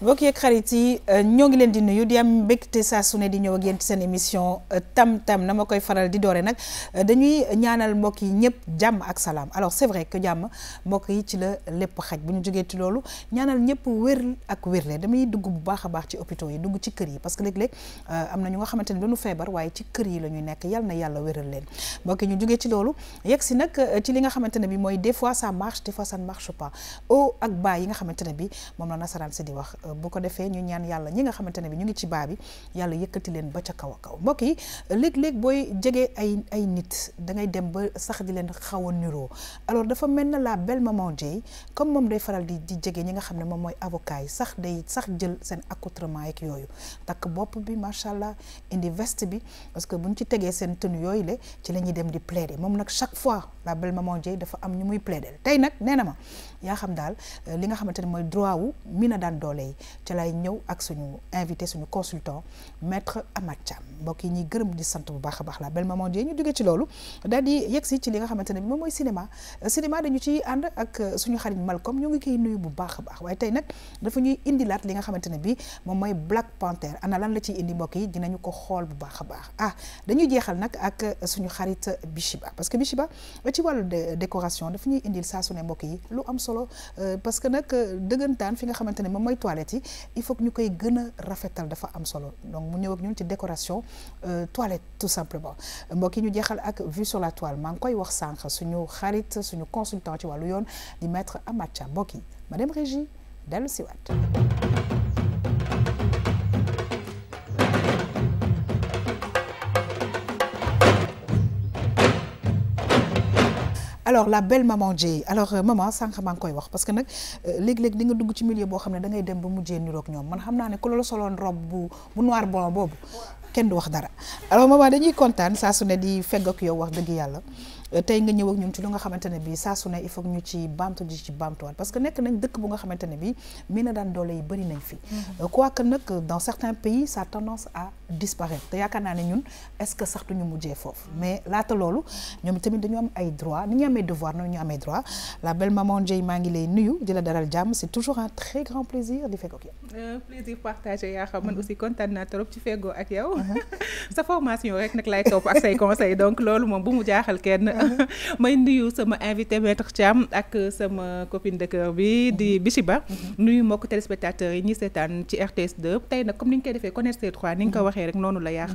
mbokk yeeg xarit yi ñoo ngi leen di nuyu di am mbégte saa su ne di ñëw ak yéen ci seen émission tam-tam na ma koy faral di doore nag dañuy ñaanal mbokk yi ñëpp jàmm ak salaam alors c'est vrai que jàmm mbokk yi ci la lépp xaj bu ñu jógee ci loolu ñaanal ñëpp wér ak wérle damay dugg bu baax a baax ci hôpitaux yi dugg ci kër yi parce que léeg-léeg am na ñu nga xamante ne dañu feebar waaye ci kër yi la ñuy nekk yal na yàlla wéral leen mbokk yi ñu jógee ci loolu yegg si nag ci li nga xamante ne bi mooy des fois ça marche des fois ça ne marche pas haut ak bas yi nga xamante ne bi moom la nasaraan si di wax bu ko defee ñu ñaan yàlla ñi nga xamante ne bi ñu ngi ci baa bi yàlla yëkkati leen ba ca kaw a kaw mbokk yi léeg-léeg booy jege ay nit da ngay dem ba sax di leen xaw a niroo alors dafa mel na la belle maman Dieye comme moom day faral di jege ñi nga xam ne moom mooy avocat yi sax day sax jël seen accoutrement yeeg yooyu takk bopp bi macha allah indi veste bi parce que bu ñu ci tegee seen tenue yooyu la ci la ñuy dem di plaider moom nag chaque fois la belle maman Dieye dafa am ñu muy plaider tey nag nee na ma yaa xam daal li nga xamante ne mooy droit wu mi na daan doole yi ci lay ñëw ak suñu invité suñu consultant maître Amath Thiam mbokk yi ñuy gërëm di sant bu baax a baax la belle maman Dieye ñu jógee ci loolu daal di yegg si ci li nga xamante ne bi moom mooy cinéma dañu ciy ànd ak suñu xarit Malcolm ñu ngi koy nuyu bu baax a baax waaye tey nag dafa ñuy indilaat li nga xamante ne bi moom mooy Black Panther ana lan la ciy indi mbokk yi dinañu ko xool bu baax a baax dañuy jeexal nag ak suñu xarit Bichiba parce que Bichiba ci wàllu décoration dafa ñuy indil saa su ne mbokk yi lu am solo parce que nag dëggantaan fi nga xamante ne moom mooy toilette yi il faut que ñu koy gën a rafetal dafa am solo donc mu ñëw ak ñun ci décoration toilette tout simplement mbokk yi ñu jeexal ak vue sur la toile maa ngi koy wax sànq suñu xarit suñu consultant ci wàllu yoon di maître Amath Thiam mbokk yi madame Régie dellu si waat alors la belle maman Dieye alors maman sànq maa ngi koy wax parce que nag léeg-léeg di nga dugg ci milieu boo xam ne da ngay dem ba mujjee niroog ñoom man xam naa ne ku la soloon robe bu noir blanc boobu kenn du wax dara alors maman dañuy kontaan saa su ne di fegg ak yow wax dëgg yàlla tey nga ñëw ak ñun ci lu nga xamante ne bi saa su ne il faut ñu ci baamtu di ci baamtuwaat parce que nekk nañ dëkk bu nga xamante ne bi mi na daan doole yi bëri nañ fi quoique nag dans certains pays ça a tendance à disparaître te yaakaar naa ne ñun est-ce que sax duñu mujjee foofu mais laata loolu ñoom tamit dañu am ay droit ni ñu amee devoir noonu ñu amee droit la belle maman Dieye maa ngi lay nuyu di la dalal jàmm c'est toujours un très grand plaisir di feggoog yow plaisir partagé yaa xam man aussi kontaan naa trop ci feggoo ak yow sa formation rek nag lay topp ak say conseils donc loolu moom bu mu jaaxal kenn may nuyu sama invité maître Thiam ak sama copine de cœur bi di Bichiba nuyu mbokk téléspectateurs yi ñi seetaan ci RTS 2 tey nag comme ni ñu koy defee connaître ces droits ni nga ko waxee rek noonu la yaa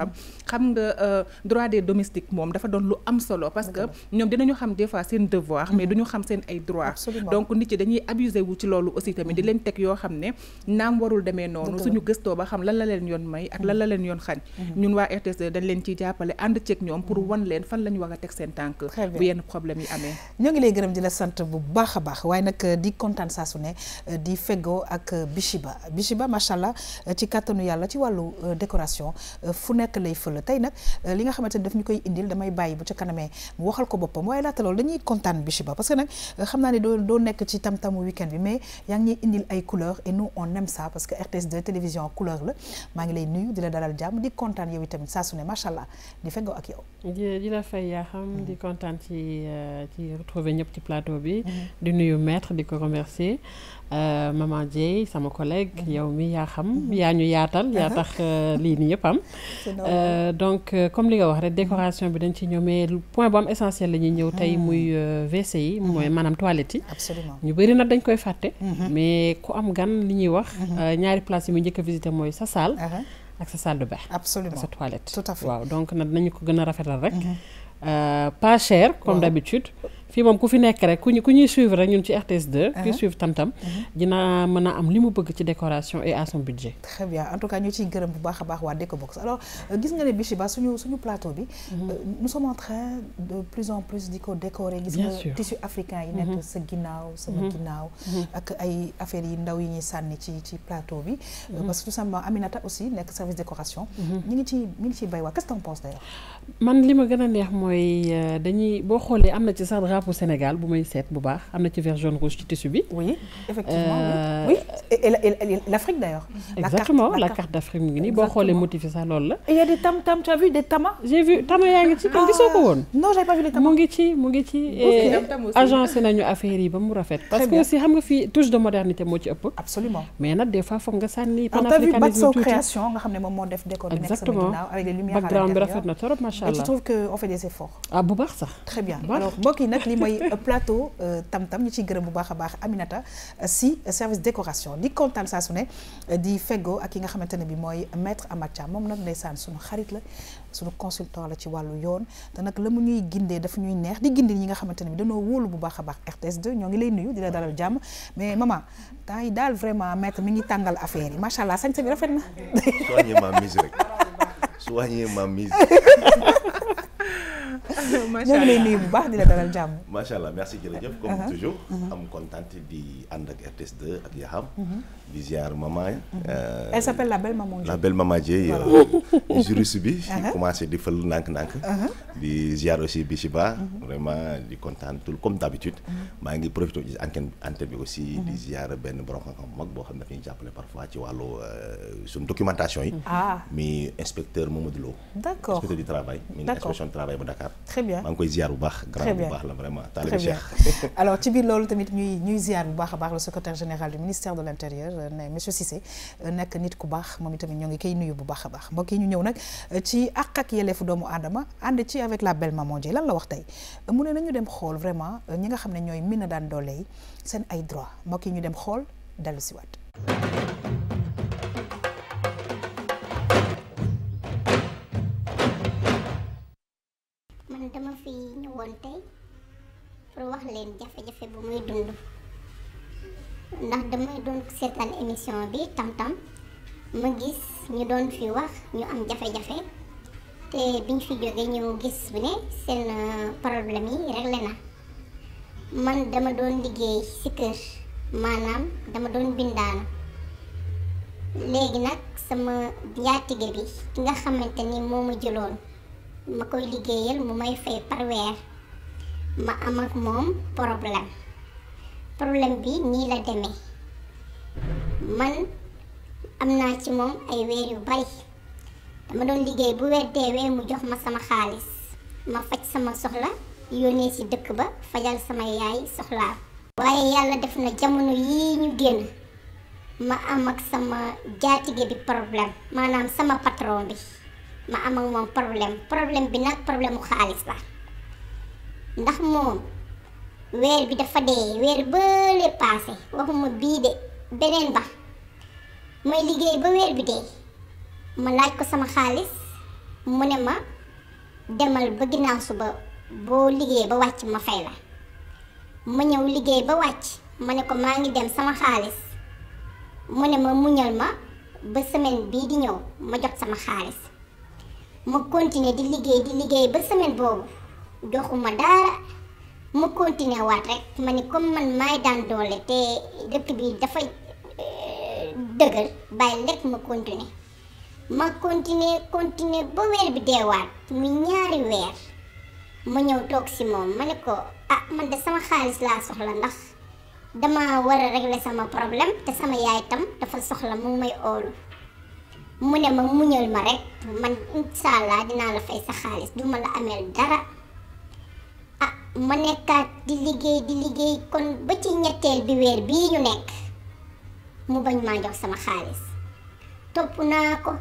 xam nga droit des domestiques moom dafa doon lu am solo parce que ñoom dinañu xam des fois seen devoir mais duñu xam seen ay droits donc nit ci dañuy abuser wu ci loolu aussi tamit di leen teg yoo xam ne naam warul demee noonu suñu gëstoo ba xam lan la leen yoon may ak lan la leen yoon xañ ñun waa RTS 2 dañ leen ciy jàppale ànd ceeg ñoom pour wan leen fan la ñu war a teg seen tànk bu yenn problème yi amee ñoo ngi lay gërëm di la sant bu baax a baax waaye nag di kontaan saa su ne di feggoo ak Bichiba macha allah ci kàttanu yàlla ci wàllu décoration fu nekk lay fël tey nag li nga xamante ne daf ñu koy indil damay bàyyi bu ca kanamee mu waxal ko boppam waaye laata loolu dañuy kontaan Bichiba parce que nag xam naa ne doo nekk ci tam-tamu week-end bi mais yaa ngi ñuy indil ay couleurs et nous on aime ça parce que RTS2 télévision couleur la maa ngi lay nuyu di la dalal jàmm di kontaan yow itamit saa su ne macha allah di feggoo ak yow di la fay yaa xam di kontaan ci retrouver ñëpp ci plateau bi di nuyu maître di ko remercier maman Dieye sama collègue yow mi yaa xam yaa ñu yaatal yaa tax lii nii yëpp am donc comme li nga wax rek décoration bi dañ ci ñëw mais point bu am essentiel la ñuy ñëw tey muy WC yi mooy maanaam toilette yi absolument ñu bëri nag dañ koy fàtte mais ku am gan li ñuy wax ñaari place yi mu njëkk a visiter mooy sa salle ak sa salle de bain absolument ak sa toilette tout à fait waaw donc nag nañu ko gën a rafetal rek pas cher comme d'habitude fii moom ku fi nekk rek ku ñuy suivre rek ñun ci RTS2 kuy suivre tam-tam dina mën a am li mu bëgg ci décoration et à son budget très bien en tout cas ñu ciy gërëm bu baax a baax waa Decobox alors gis nga ne Bichiba suñu plateau bi nous sommes en train de plus en plus di ko décorer gis nga tissu africain yi nekk sa ginnaaw sama ginnaaw ak ay affaires yi ndaw yi ñuy sànni ci plateau bi parce que tout simplement Aminata aussi nekk service décoration ñi ngi ciy bay waa qu'est-ce que t'en penses d'ailleurs man li ma gën a neex mooy dañuy boo xoolee am na ci sax drapeau Sénégal bu may seet bu baax am na ci vert jaune rouge ci tissu bi. Oui, effectivement. Oui. Et l'Afrique d'ailleurs. Exactement, la carte d'Afrique mu ngi nii boo xoolee motif yi sax loolu la. Et il y a des tam-tam, tu as vu des tamas? J'ai vu tama yaa ngi ci kon gisoo ko woon. Non, j'avais pas vu les tamas. mu ngi ci agencé nañu affaire yi ba mu rafet. Parce que aussi xam nga fii touche de modernité moo ci ëpp. Absolument. Mais nag des fois foog nga sànni panafricanisme tuuti. Création nga xam ne moom moo def décor bi nekk sama ginnaaw avec les lumières à l'intérieur. Background bi rafet na trop macha allah. Et tu trouves que on fait des efforts? Ah bu baax sax. Très bien. Alors mbokk yi nag li mooy plateau tam-tam ñu ciy gërëm bu baax a baax Aminata si service décoration di kontaan saa su ne di feggoo ak ki nga xamante ne bi mooy maître Amath Thiam moom nag ndeysaan suñu xarit la suñu consultant la ci wàllu yoon te nag la mu ñuy gindee dafa ñuy neex di gindi ñi nga xamante ne bi dañoo wóolu bu baax a baax RTS2 ñoo ngi lay nuyu di la dalal jàmm mais maman temps yi daal vraiment maître mi ngi tàngal affaire yi macha allah sañse bi rafet na. su wàññee ma mise rek su wàññee ma mise. ñoo ngi lay nuyu bu baax di la dalal jàmm. macha allah merci jërëjëf comme toujours. am kontaan di ànd ak RTS2 ak Yaxam. di ziar maman. Elle s'appelle la belle maman Dieye. La belle maman Dieye juriste bi. commencé di fël ndànk-ndànk. di ziar aussi Bichiba. vraiment di kontaan tout comme d'habitude. maa ngi profité ci antenne bi aussi. di ziar benn borom xam-xam mag boo xam ne dañuy jàppale parfois ci wàllu suñu documentation yi. mi inspecteur Mamadou Lo. D'accord inspecteur du travail. mi ngi inspection du travail bu Dakar. Très bien maa ngi koy ziar bu baax. grand bu baax la vraiment taalibe Cheikh. Alors ci biir loolu tamit ñuy ziar bu baax a baax le secrétaire général du ministère de l'Intérieur monsieur Cissé nekk nit ku baax moom itamit ñoo ngi koy nuyu bu baax a baax mbokk yi ñu ñëw nag ci àq ak yelleefu doomu aadama ànd ci avec la belle maman Dieye lan la wax tey mu ne nañu dem xool vraiment ñi nga xam ne ñooy mën a daan doole yi seen ay droit mbokk yi ñu dem xool dellu si waat. man dama fi ñëwoon tey pour wax leen jafe-jafe bu muy dund ndax damay doon seetaan émission bi tam-tam ma gis ñu doon fi wax ñu am jafe-jafe te biñ fi jógee ñu gis bi ne seen problème yi réglé na man dama doon liggéey ci kër maanaam dama doon bindaana léegi nag sama njaatige bi ki nga xamante ni moo ma jëloon ma koy liggéeyal mu may fay par weer ma am ak moom problème bi nii la demee man am naa ci moom ay weer yu bari dama doon liggéey bu weer deewee mu jox ma sama xaalis ma faj sama soxla yónnee ci dëkk ba fajal sama yaay soxlaa waaye yàlla def na jamono yii ñu génn ma am ak sama jaatige bi problème maanaam sama patron bi ma am ak moom problème bi nag problème mu xaalis la ndax moom weer bi dafa dee weer bële paase waxuma bii de beneen ba may liggéey ba weer bi dee ma laaj ko sama xaalis mu ne ma demal ba ginnaaw suba boo liggéey ba wàcc ma fay la ma ñëw liggéey ba wàcc ma ne ko maa ngi dem sama xaalis mu ne ma muñal ma ba semaine bii di ñëw ma jot sama xaalis ma continuer di liggéey ba semaine boobu joxuma dara ma continuer waat rek ma ni comme man maay daan doole te dëkk bi dafay dëgër bàyyi lekk ma continuer ba weer bi deewaat mu ñaari weer ma ñëw toog si moom ma ne ko man de sama xaalis laa soxla ndax dama war a régler sama problème te sama yaay tam dafa soxla mu may oolu mu ne ma muñal ma rek man inshallah dinaa la fay sa xaalis duma la ameel dara ma nekkaat di liggéey kon ba ci ñetteel bi weer bii ñu nekk mu bañ maa jox sama xaalis topp naa ko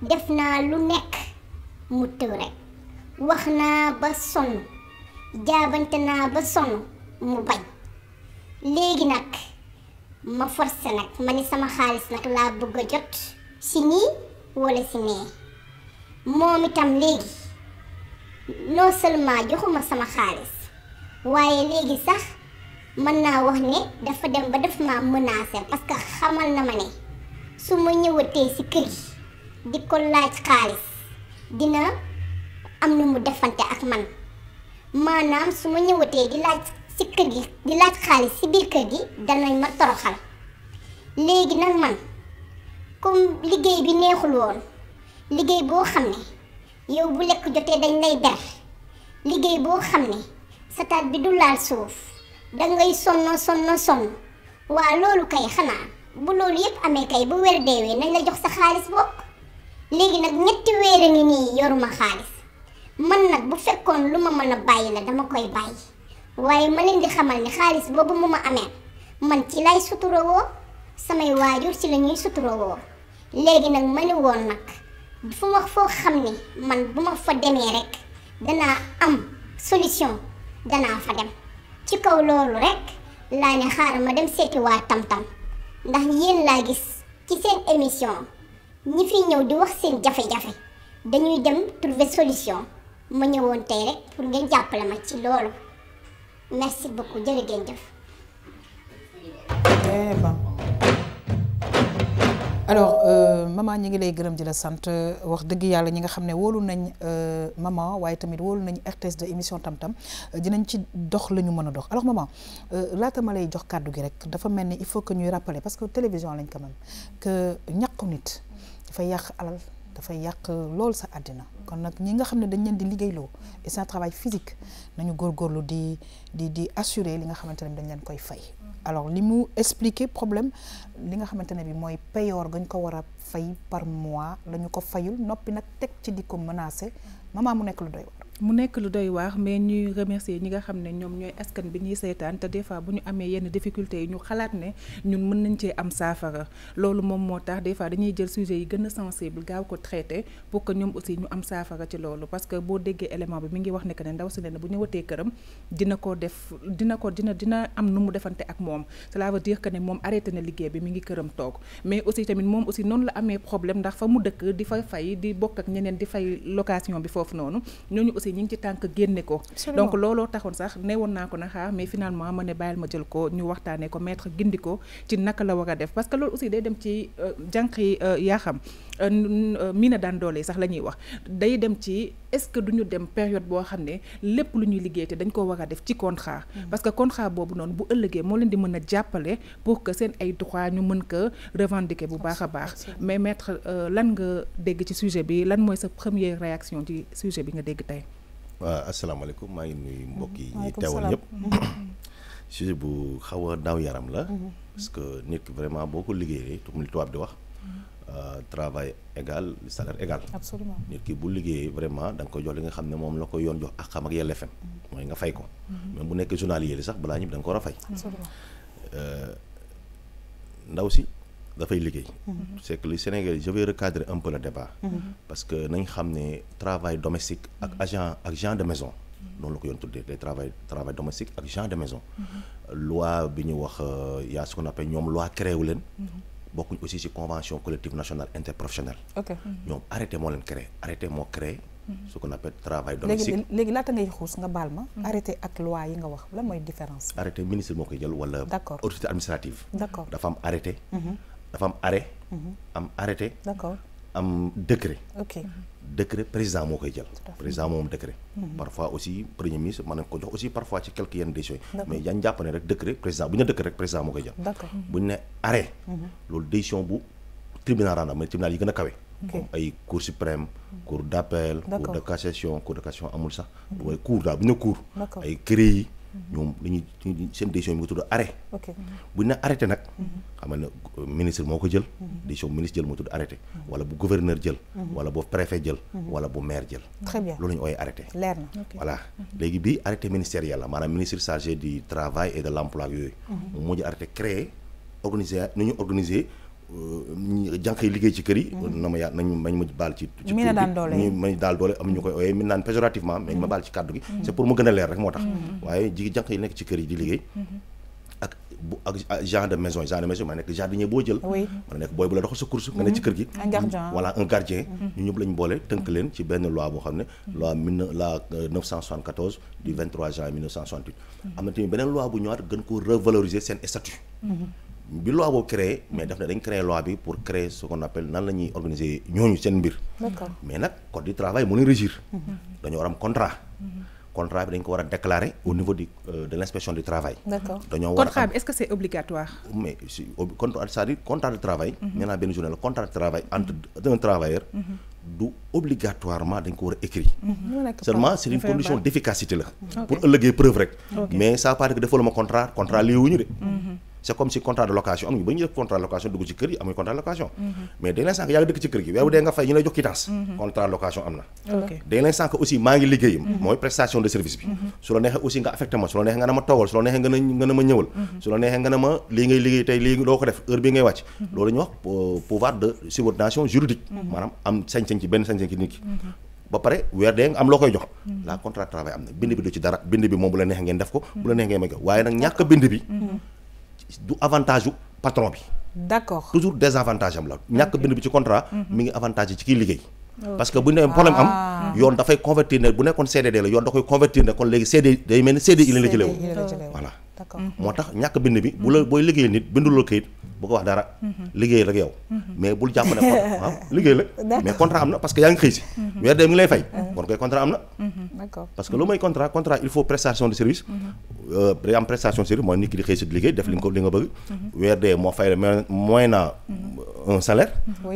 def naa lu nekk mu tëw rek wax naa ba sonn jaabante naa ba sonn mu bañ léegi nag ma forcé nag ma ni sama xaalis nag laa bëgg a jot si nii wala si nee moom itam léegi non seulement joxuma sama xaalis waaye léegi sax mën naa wax ne dafa dem ba def ma menacé parce que xamal na ma ne su ma ñëwatee si kër gi di ko laaj xaalis dina am na mu defante ak man maanaam su ma ñëwatee di laaj si kër gi di laaj xaalis si biir kër gi danañ ma toroxal léegi nag man comme liggéey bi neexul woon liggéey boo xam ne yow bu lekk jotee dañ lay ber liggéey boo xam ne sa taat bi du laal suuf dangay sonn waa loolu kay xanaa bu loolu yëpp amee kay bu weer deewee nañ la jox sa xaalis bokk léegi nag 3 weer a ngi nii yoruma xaalis man nag bu fekkoon lu ma mën a bàyyi la dama koy bàyyi waaye ma leen di xamal ni xaalis boobu mu ma amee man ci lay suturowoo samay waajur ci la ñuy suturowoo léegi nag ma ne woon nag fu ma foo xam ni man bu ma fa demee rek danaa am solution danaa fa dem ci kaw loolu rek laa ne xaaral ma dem seeti waa Tam-Tam ndax yéen laa gis ci seen émission ñi fi ñëw di wax seen jafe-jafe dañuy dem trouver solution ma ñëwoon tey rek pour ngeen jàppale ma ci loolu merci beaucoup jërë ngeen jëf. alors maman ñi ngi lay gërëm di la sant wax dëgg yàlla ñi nga xam ne wóolu nañ maman waaye tamit wóolu nañ RTS de émission Tam-Tam dinañ ci dox la ñu mën a dox alors maman laata ma lay jox kàddu gi rek dafa mel ni il faut que ñuy rappeler parce que télévision lañ quand même que ñàkku nit dafay yàq alal dafay yàq lool sa àddina kon nag ñi nga xam ne dañ leen di liggéeyloo et c'est un travail physique nañu góorgóorlu di assurer li nga xamante ne dañ leen koy fay alors li mu expliquer problème li nga xamante ne bi mooy payoor gañ ko war a fay par mois la ñu ko fayul noppi nag teg ci di ko menacer maman mu nekk lu doy waar mu nekk lu doy waar mais ñuy remercier ñi nga xam ne ñoom ñooy askan bi ñuy seetaan te des fois bu ñu amee yenn difficultés yi ñu xalaat ne ñun mën nañ cee am saafara loolu moom moo tax des fois dañuy jël sujet yi gën a sensible gaaw ko traité pour que ñoom aussi ñu am saafara ci loolu parce que boo déggee élément bi mi ngi wax ne que ne ndaw si ne bu ñëwatee këram dina am nu mu defante ak moom cela veut dire que ne moom arrêté na liggéey bi mi ngi këram toog mais aussi tamit moom aussi noonu la amee problème ndax fa mu dëkk di fa fay di bokk ak ñeneen di fay location bi foofu noonu ñooñu aussi ñi ngi ci tànk génne ko donc looloo taxoon sax newoon naa ko na xaar mais finalement ma ne bàyyil ma jël ko ñu waxtaanee ko maître gindi ko ci naka la war a def parce que loolu aussi day dem ci jànq yi yaa xam mii na daan doole sax la ñuy wax day dem ci est-ce que duñu dem période boo xam ne lépp lu ñuy liggéey te dañ ko war a def ci contrat parce que contrat boobu noonu bu ëllëgee moo leen di mën a jàppale pour que seen ay droit ñu mën ko revendiquer bu baax a baax mais maître lan nga dégg ci sujet bi lan mooy sa première réaction ci sujet bi nga dégg tey waaw asalaamaaleykum maa ngi nuyu mbokk yi ñuy teewal ñëpp sujet bu xaw a daw yaram la parce que nit ki vraiment boo ko liggéeyee comme li tubaab di wax travail égal salaire égal absolument nit ki bu liggéeyee vraiment da nga koy jox li nga xam ne moom la ko yoon jox ak xam ak yelleefam mooy nga fay ko même bu nekk journalier li sax balaa ñëpp da nga ko war a fay ndaw si dafay liggéey c'est que le Sénégal je vais recadrer un peu le débat parce que nañ xam ne travail domestique ak agent de maison noonu la ko yoon tuddee les travail domestique ak gens de maison loi bi ñu wax yaa ce qu'on appelle ñoom loi créé wu leen bokkuñ aussi ci convention collective nationale interprofessionnelle ñoom arrêté moo leen créé arrêté moo créé ce qu'on appelle travail domestique léegi laata ngay xuus nga baal ma arrêté ak loi yi nga wax lan mooy différence arrêté ministre moo koy jël wala d'accord autorité administrative d'accord dafa am arrêté dafa am arrêt am arrêté d'accord am décret ok décret président moo koy jël président moom décret parfois aussi premier ministre mën nañ ko jox aussi parfois ci quelques yenn décisions mais yañ jàpp ne rek décret président bu ñu ne décret rek président moo koy jël bu ñu ne arrêt loolu décision bu tribunal randa mais tribunal yi gën a kawe comme ay cour suprême cour d'appel cour de cassation amul sax waaye cour daal bu ñu ne cour ay CREI yi ñoom dañuy seen décision bi nga tudd arrêt bu ñu ne arrêté nag xam nga ne ministre moo ko jël décision ministre jël moo tudd arrêté wala bu gouverneur jël wala bu préfet jël wala bu maire jël très bien loolu la ñu ooyee arrêté leer na voilà léegi bii arrêté ministériel la maanaam ministre chargé du travail et de l'emploi yooyu moom moo jël arrêté créé nu ñu organiser jànq yi liggéey ci kër yi na ma nañ ma baal ci tur bi ñu daal doole am ñu koy ooyee min naan péjorativement mais ma baal ci kàddu gi c'est pour mu gën a leer rek moo tax waaye jànq yi nekk ci kër yi di liggéey ak genre de maison ma nekk jardinier boo jël ma nekk booy bu la doxal sa course nga nekk ci kër gi voilà un gardien ñu ñëpp lañ boole tënk leen ci benn loi boo xam ne loi 974 du 23 janvier 1968 am na tamit beneen loi bu ñëwaat gën ko revaloriser seen statut bi loi boobu créé mais daf ne dañ créé loi bi pour créer ce qu'on appelle nan la ñuy organiser ñooñu seen mbir mais nag code du travail moo leen régir dañoo war am contrat bi dañ ko war a déclarer au niveau de l'inspection du travail dañoo war contrat bi est-ce que c'est obligatoire mais c'est-à-dire contrat de travail nee naa benn journée la contrat de travail entre un travailleur du obligatoirement dañ ko war a écrit seulement c'est une condition d'efficacité la pour ëllëgee preuve rek mais ça veut pas dire que defoo la ma contrat lii wuñu de c'est comme si contrat de location am ñu ba ñu def contrat de location dugg ci kër yi amuñu contrat de location mais dañ leen sànq yaa ngi dëkk ci kër gi weer bu dee nga fay ñu lay jox quittance contrat de location am na dañ leen sànq aussi maa ngi liggéey mooy prestation de service bi su la neexee aussi nga affecté ma su la neexee nga ne ma toogal su la neexee nga ne ma ñëwal su la neexee nga ne ma lii ngay liggéey tey lii doo ko def heure bi ngay wàcc loolu ñu wax pouvoir de subordination juridique maanaam am sañ-sañ ci benn sañ-sañ ci nit ki ba pare weer dee nga am loo koy jox la contrat de travail am na bind bi du ci dara bind bi moom bu la neexee ngeen def ko bu la neexee ngeen may ko waaye nag ñàkk bind bi du avantage u patron bi d'accord toujours désavantage am la ñàkk bind bi ci contrat mi ngi avantage ci kiy liggéey parce que bu ñu nee problème am yoon dafay convertir ne bu nekkoon CDD la yoon da koy convertir ne kon léegi CD day mel ni CDI la jëlee woon voilà moo tax ñàkk bind bi bu la booy liggéey nit bindul la kayit bu ko wax dara liggéey rek yow mais bul jàpp ne waaw liggéey la mais contrat am na parce que yaa ngi xëy si weer dee mi ngi lay fay kon koy contrat am na parce que lu may contrat il faut prestation de service day am prestation de service mooy nit ki di xëy si di liggéey def li nga bëgg weer dee moo fay la moyennant un salaire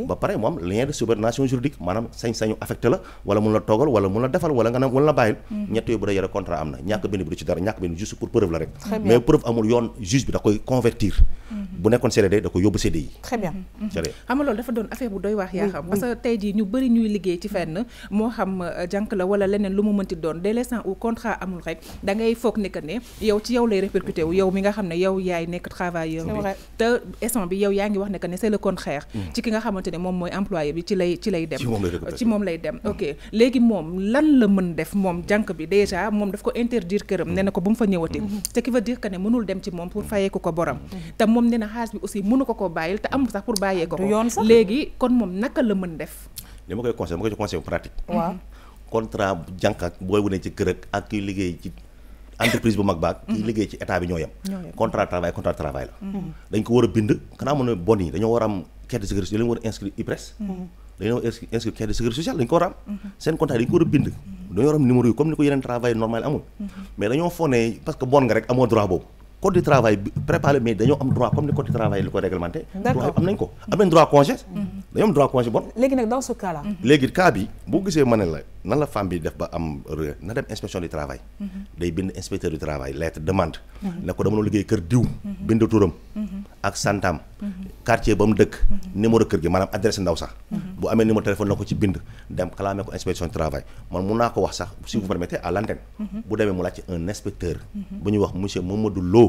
ba pare mu am lien de subordination juridique maanaam sañ-sañu affecté la wala mun la toogal wala mun la defal wala nga ne wala la bàyyil ñett yooyu bu da yore contrat am na ñàkk bind bi du ci dara ñàkk bind juste pour preuve la rek mais preuve amul yoon juge bi da koy convertir bu nekkoon CDD da koy yóbbu CDI très bien xam nga loolu dafa doon affaire bu doy wax yaa xam parce que tey jii ñu bëri ñuy liggéey ci fenn moo xam jànk la wala leneen lu mu mënti doon dès l'instant où contrat amul rek da ngay foog ne que ne yow ci yow lay répercuté wu yow mi nga xam ne yow yaay nekk travailleur bi te instant bi yow yaa ngi wax ne que ne c'est le contraire ci ki nga xamante ne moom mooy employé bi ci lay dem ci moom lay dem ok léegi moom lan la mën def moom jànk bi déjà moom daf ko interdire këram ne na ko bu mu fa ñëwati ce qui veut dire que ne mënul dem ci moom pour fayee ko borom te moom ne na xaalis bi aussi mënu ko bàyyil te amul sax pour bàyyee ko léegi kon moom naka la mën def li ma koy conseil pratique waaw contrat jànk ak booy bu ne ci kër ak kiy liggéey ci entreprise bu mag baag kiy liggéey ci état bi ñoo yem contrat de travail la dañ ko war a bind xanaa mën ne bon yi dañoo war a am caisse de sécurité dañoo war a inscrire IPRES dañoo inscrire caisse de sécurité sociale dañu ko war a am seen contrat dañu ko war a bind dañoo war a am numéro yi comme ni ko yeneen travail normal amul mais dañoo foog ne parce que bon nga rek amoo droit boobu code du travail préparé mais dañoo am droit comme ni code du travail li ko réglementé droit am nañ ko am nañ droit congé dañoo am droit congé bon léegi nag dans ce cas là léegi cas bi boo gisee ma ne la nan la femme bi def ba am na dem inspection du travail day bind inspecteur du travail lettre demande ne ko dama doon liggéey kër diw bind turam ak santam quartier ba mu dëkk numéro kër gi maanaam adresse ndaw sax bu amee numéro téléphone na ko ci bind dem clamé ko inspection du travail man mun naa ko wax sax si vous permettez à l'antenne bu demee mu laaj ci un inspecteur bu ñuy wax monsieur Mamadou Lo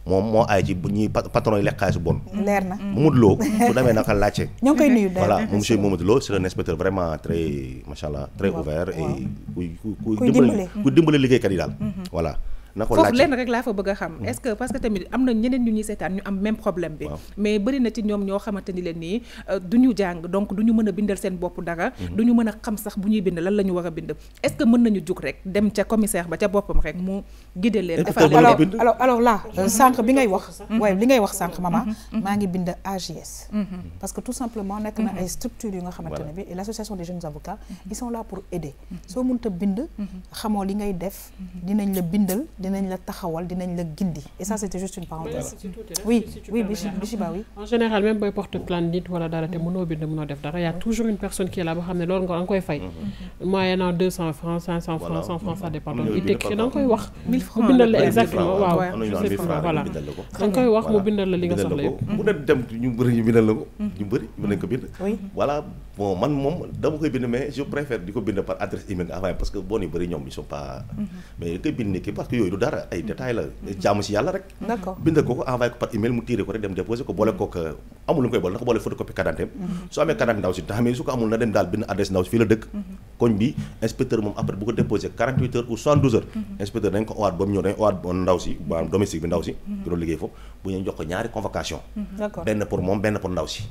moom moo aay ci bu ñuy patron yi lekk xaalis bon leer na Mamadou Lo su demee naka laajte ñoo ngi koy nuyu voilà monsieur Mamadou Lo c'est un inspecteur vraiment très machallah très ouvert et kuy dimbale liggéeykat yi daal voilà foofu lenn rek laa fa bëgg a xam est-ce que parce que tamit am na ñeneen ñu ñuy seetaan ñu am même problème bi mais bëri na ci ñoom ñoo xamante ni leen nii du ñu jàng donc du ñu mën a bindal seen bopp dara du ñu mën a xam sax bu ñuy bind lan la ñu war a bind est-ce que mën nañu jug rek dem ca commissaire ba ca boppam rek mu guider leen defal leen alors là sànq bi ngay wax waaye li ngay wax sànq maman maa ngi bind AJS parce que tout simplement nekk na ay structures yu nga xamante ne bi et l'association des jeunes avocats ils sont là pour aider soo mënta bind xamoo li ngay def dinañ la bindal dinañ la taxawal dinañ la gindi et ça c'était juste une parenthèse oui Bichiba oui en général même booy porte plainte nit wala dara te mënoo bind mënoo def dara y a toujours une personne qui est là boo xam ne loolu nga koy fay moyennant 200 francs 500 francs 100 francs ça dépend donc il t'écrit da nga koy wax mu bindal la exactement waaw voilà da nga koy wax mu bindal la li nga soxla yëpp bu ne dem ñu bëri ñu bindal la ko ñu bëri mën nañ ko bind voilà bon man moom dama koy bind mais je préfère di ko bind par adresse email avant parce que bon yu bëri ñoom ils sont pas mais koy bind ni ki parce que yooyu du dara ay détails la jaamu si yàlla rek bindal ko envoyé ko par email mu tiré ko rek dem déposé ko boole ko amul lu mu koy boole na ko boole photocopie carte d'identité soo amee carte d'identité ndaw si taxamee su ko amul na dem daal bind adresse ndaw si fii la dëkk koñ bi inspecteur moom après bu ko déposé 48 heures ou 72 heures inspecteur dañ ko owaat ba mu ñëw dañ owaat ndaw si maanaam domestique bi ndaw si ki doon liggéey foofu bu ñu jox ko ñaari convocation benn pour moom benn pour ndaw si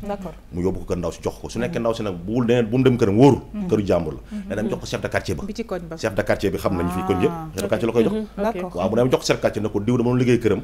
mu yóbbu ko kër ndaw si jox ko su nekkee ndaw si nag bu mu dem këram wóoru këru jàmbur la da dem jox ko chef de quartier ba chef de quartier bi xam nañu fii koñ yëpp chef de quartier la koy jox waaw mu dem jox chef de quartier ne ko diw dama doon liggéey këram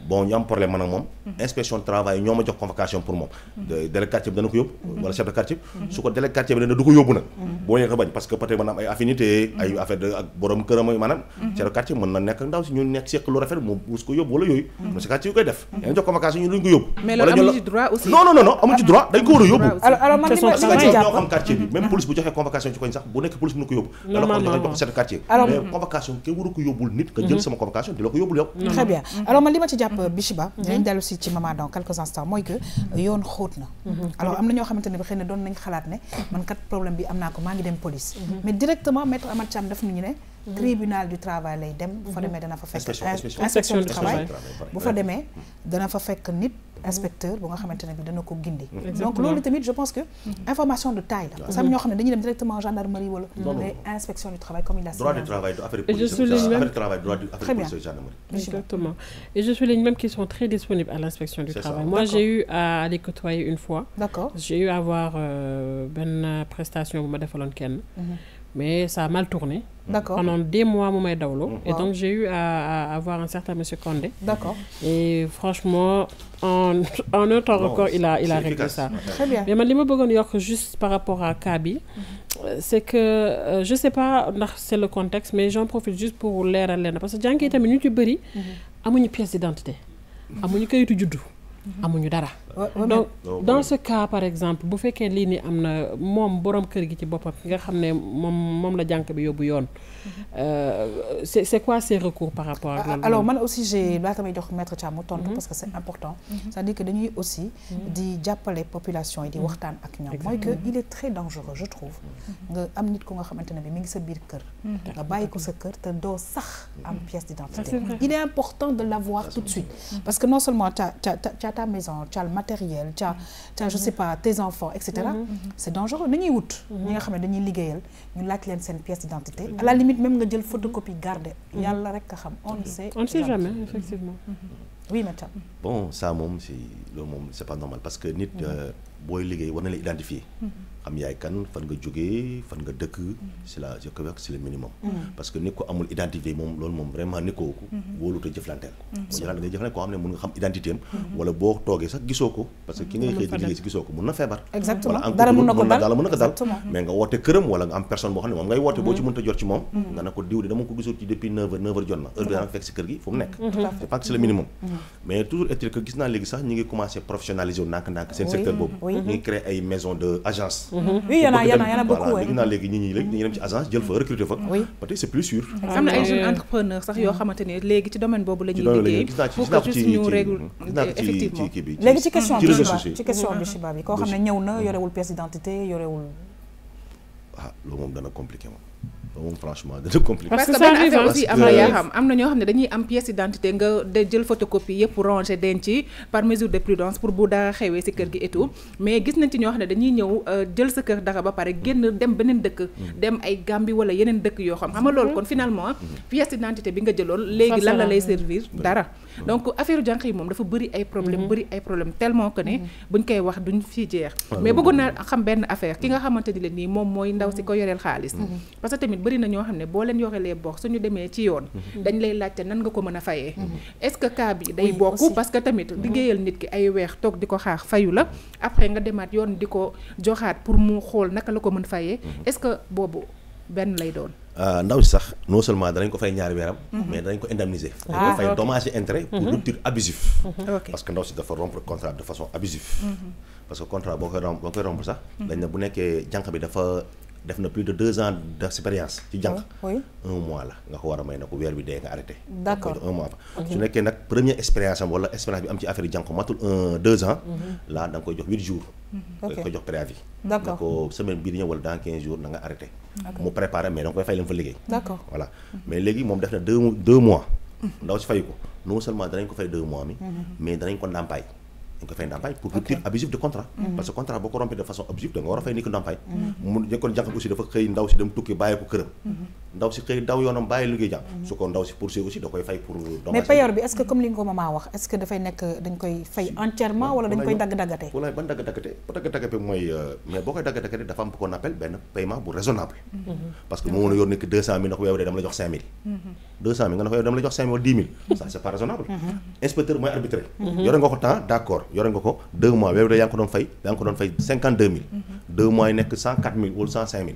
bon ñu am problème man ak moom inspection du travail ñoo ma jox convocation pour moom délégué quartier bi dana ko yóbbu wala chef de quartier bi su ko délégué quartier bi dana du ko yóbbu nag boo ñëwee ko bañ parce que peut-être mën na am ay affinité ay affaire de ak borom këram maanaam chef de quartier mën na nekk ak ndaw si ñu nekk seq lu rafet mu buus ko yóbbu wala yooyu monsieur quartier yu koy def yaa ngi jox convocation ñu duñ ko yóbbu mais loolu amuñu ci droit aussi non amuñu ci droit dañ ko war a yóbbu alors man li ma ci jàpp ñoo xam quartier bi même police bu joxee convocation ci koñ sax bu nekk police mënu ko yóbbu dala ko joxe jox chef de quartier mais convocation kenn waru ko yóbbul nit nga jël sama convocation di la ko yóbbul yow très bien alors man li ma ci jàpp Bichiba dinañ dellu si ci maman dans quelques instants mooy que yoon xóot na alors am na ñoo xamante ne bi xëy na doon nañ xalaat ne man kat problème bi am naa ko maa ngi dem police mais directement maître Amath Thiam daf ñu ne tribunal du travail lay dem bu fa demee dana fa fekk inspection du travail bu fa demee dana fa fekk nit inspecteur bu nga xamante ne bi dana ko gindi donc loolu tamit je pense que information de taille la parce que am ñoo xam ne dañuy dem directement gendarmerie wala mais inspection du travail comme il a droit du travail affaire police affaire travail droit du affaire police gendarmerie exactement et je souligne même qu'ils sont très disponibles à l'inspection du travail moi j'ai eu à les côtoyer une fois d'accord j'ai eu à avoir benn prestation bu ma defaloon kenn mais ça a mal tourné. D'accord. Pendant des mois, mon m'a daulo. Et donc, j'ai eu à avoir un certain monsieur Condé. D'accord. Et franchement, en un temps record, il a réglé ça. Très bien. Mais je veux dire juste par rapport à Kaby, c'est que, je ne sais pas, c'est le contexte, mais j'en profite juste pour l'air à l'air. Parce que Django est un minute bari, a une pièce d'identité. A une cahier de judo. amuñu dara donc dans ce cas par exemple bu fekkee lii ni am na moom borom kër gi ci boppam nga xam ne moom la jànk bi yóbbu yoon c'est quoi ces recours par rapport à loolu alors man aussi j'ai laata may jox maître Thiam mu tontu parce que c'est important c'est-à-dire que dañuy aussi di jàppale population yi di waxtaan ak ñoom mooy que il est très dangereux je trouve nga am nit ko nga xamante ne bi mi ngi sa biir kër nga bàyyi ko sa kër te doo sax am pièce d'identité il est important de l'avoir tout de suite parce que non seulement t'as ta maison, tu as le matériel, tu as je sais pas, tes enfants, etc. C'est dangereux. Nous sommes ñi nga xam ne dañuy liggéeyal ñu laaj leen seen pièce d'identité. À la limite même nga jël photocopie garder. Yàlla rek ka xam. On ne sait jamais effectivement. Oui Mathiam. Bon ça moom c'est pas normal parce que nit booy liggéey war na la identifier. xam yaay kan fan nga jógee fan nga dëkk c'est la je crois que c'est le minimum parce que nit ko amul identité moom loolu moom vraiment nit kooku wóolute jëflanteel boo ngay jëflante koo xam ne mën nga xam identité am wala boo toogee sax gisoo ko parce que ki ngay xëy di liggéey si gisoo ko mën na feebar exactement dara mën na ko dal mais nga woote këram wala nga am personne boo xam ne moom ngay woote boo ci mënta jot ci moom nga ne ko diw de dama ko gisul ci depuis 9h jot na heure bi dana fekk si kër gi fu mu nekk je pense que c'est le minimum mais toujours est-il que gis naa léegi sax ñi ngi commencé professionnaliser wu ndànk seen secteur boobu ñi ngi créé ay maison de agence oui y en a beaucoup léegi naa léegi ñi léegi dañuy dem ci agence jël fa recruter fa peut-être c'est plus sûr am na ay jeunes entrepreneurs sax yoo xamante ne léegi ci domaine boobu la ñuy liggéey pour que juste ñu règle effectivement léegi ci question bi Chiba bi koo xam ne ñëw na yorewul pièce d'identité yorewul loolu moom dana compliqué moom moom franchement dana compliqué parce que benn affaire aussi am na yaa xam am na ñoo xam ne dañuy am pièce d'identité nga de jël photocopie yëpp ranger denc par mesure de prudence pour bu dara xewee ci kër gi et tout mais gis nañ ci ñoo xam ne dañuy ñëw jël sa kër dara ba pare génn dem beneen dëkk dem ay Gambie wala yeneen dëkk yoo xam nga loolu kon finalement pièce d'identité bi nga jëloon léegi lan la lay servir dara donc affaire jànq yi moom dafa bëri ay problème tellement que ne buñ koy wax duñ fi jeex mais bëggoon naa xam benn affaire ki nga xamante ni leen nii moom mooy ndaw si ko yoreel xaalis parce que tamit bëri na ñoo xam ne boo leen yorelee bor suñu demee ci yoon dañ lay laajte nan nga ko mën a fayee est-ce que cas bi day bokk parce que tamit liggéeyal nit ki ay weex toog di ko xaar fayu la après nga demaat yoon di ko joxaat pour mu xool naka la ko mën fayee est-ce que boobu benn lay doon ndaw si sax non seulement danañ ko fay ñaari weeram mais danañ ko indemniser dañ ko fay dommage et intérêt pour rupture abusif parce que ndaw si dafa rompre contrat de façon abusive parce que contrat boo koy rompre sax dañ ne bu nekkee jànq bi dafa def na plus de 2 ans d'expérience ci jànq 1 mois la nga ko war a may na ko weer bi dee nga arrêté d'accord 1 mois su nekkee nag première expérience am wala expérience bi am ci affaire yi jànq matul 2 ans là da nga koy jox 8 jours nga koy jox préavis d'accord nga ko semaine bii di ñëw wala dans 15 jours na nga arrêté mu préparé mais da nga koy fay leen fa liggéey d'accord voilà mais léegi moom def na 2 mois ndaw si fay ko non seulement danañ ko fay 2 mois mi mais danañ ko ndàmpaay dañ ko fay ndàmpaay pour rupture abusive de contrat parce que contrat boo ko rompé de façon abusive da nga war a fay ni ko ndàmpaay mu nekkoon jànq bi aussi dafa xëy ndaw si dem tukki bàyyi ko këram ndaw si xëy daw yoonam bàyyi liggéey jàmm su ko ndaw si poursuivre aussi da koy fay pour mais payoor bi est-ce que comme li nga ko maman wax est-ce que dafay nekk dañ koy fay entièrement wala dañ koy dagg-daggate wala ban dagg-daggate mooy mais boo koy dagg-daggate dafa am qu'on appelle benn paiement bu raisonnable parce que moo mën a yor nekk 200 000 na ko weewu dee dama la jox 5 000 200 000 nga ne ko yow dama la jox 5 000 wala 10 000 ça c'est pas raisonnable inspecteur mooy arbitré yore nga ko temps d'accord yore nga ko 2 mois weewu dee yaa ngi ko doon fay 52 000 2 mois yi nekk 104 000 wala 105 000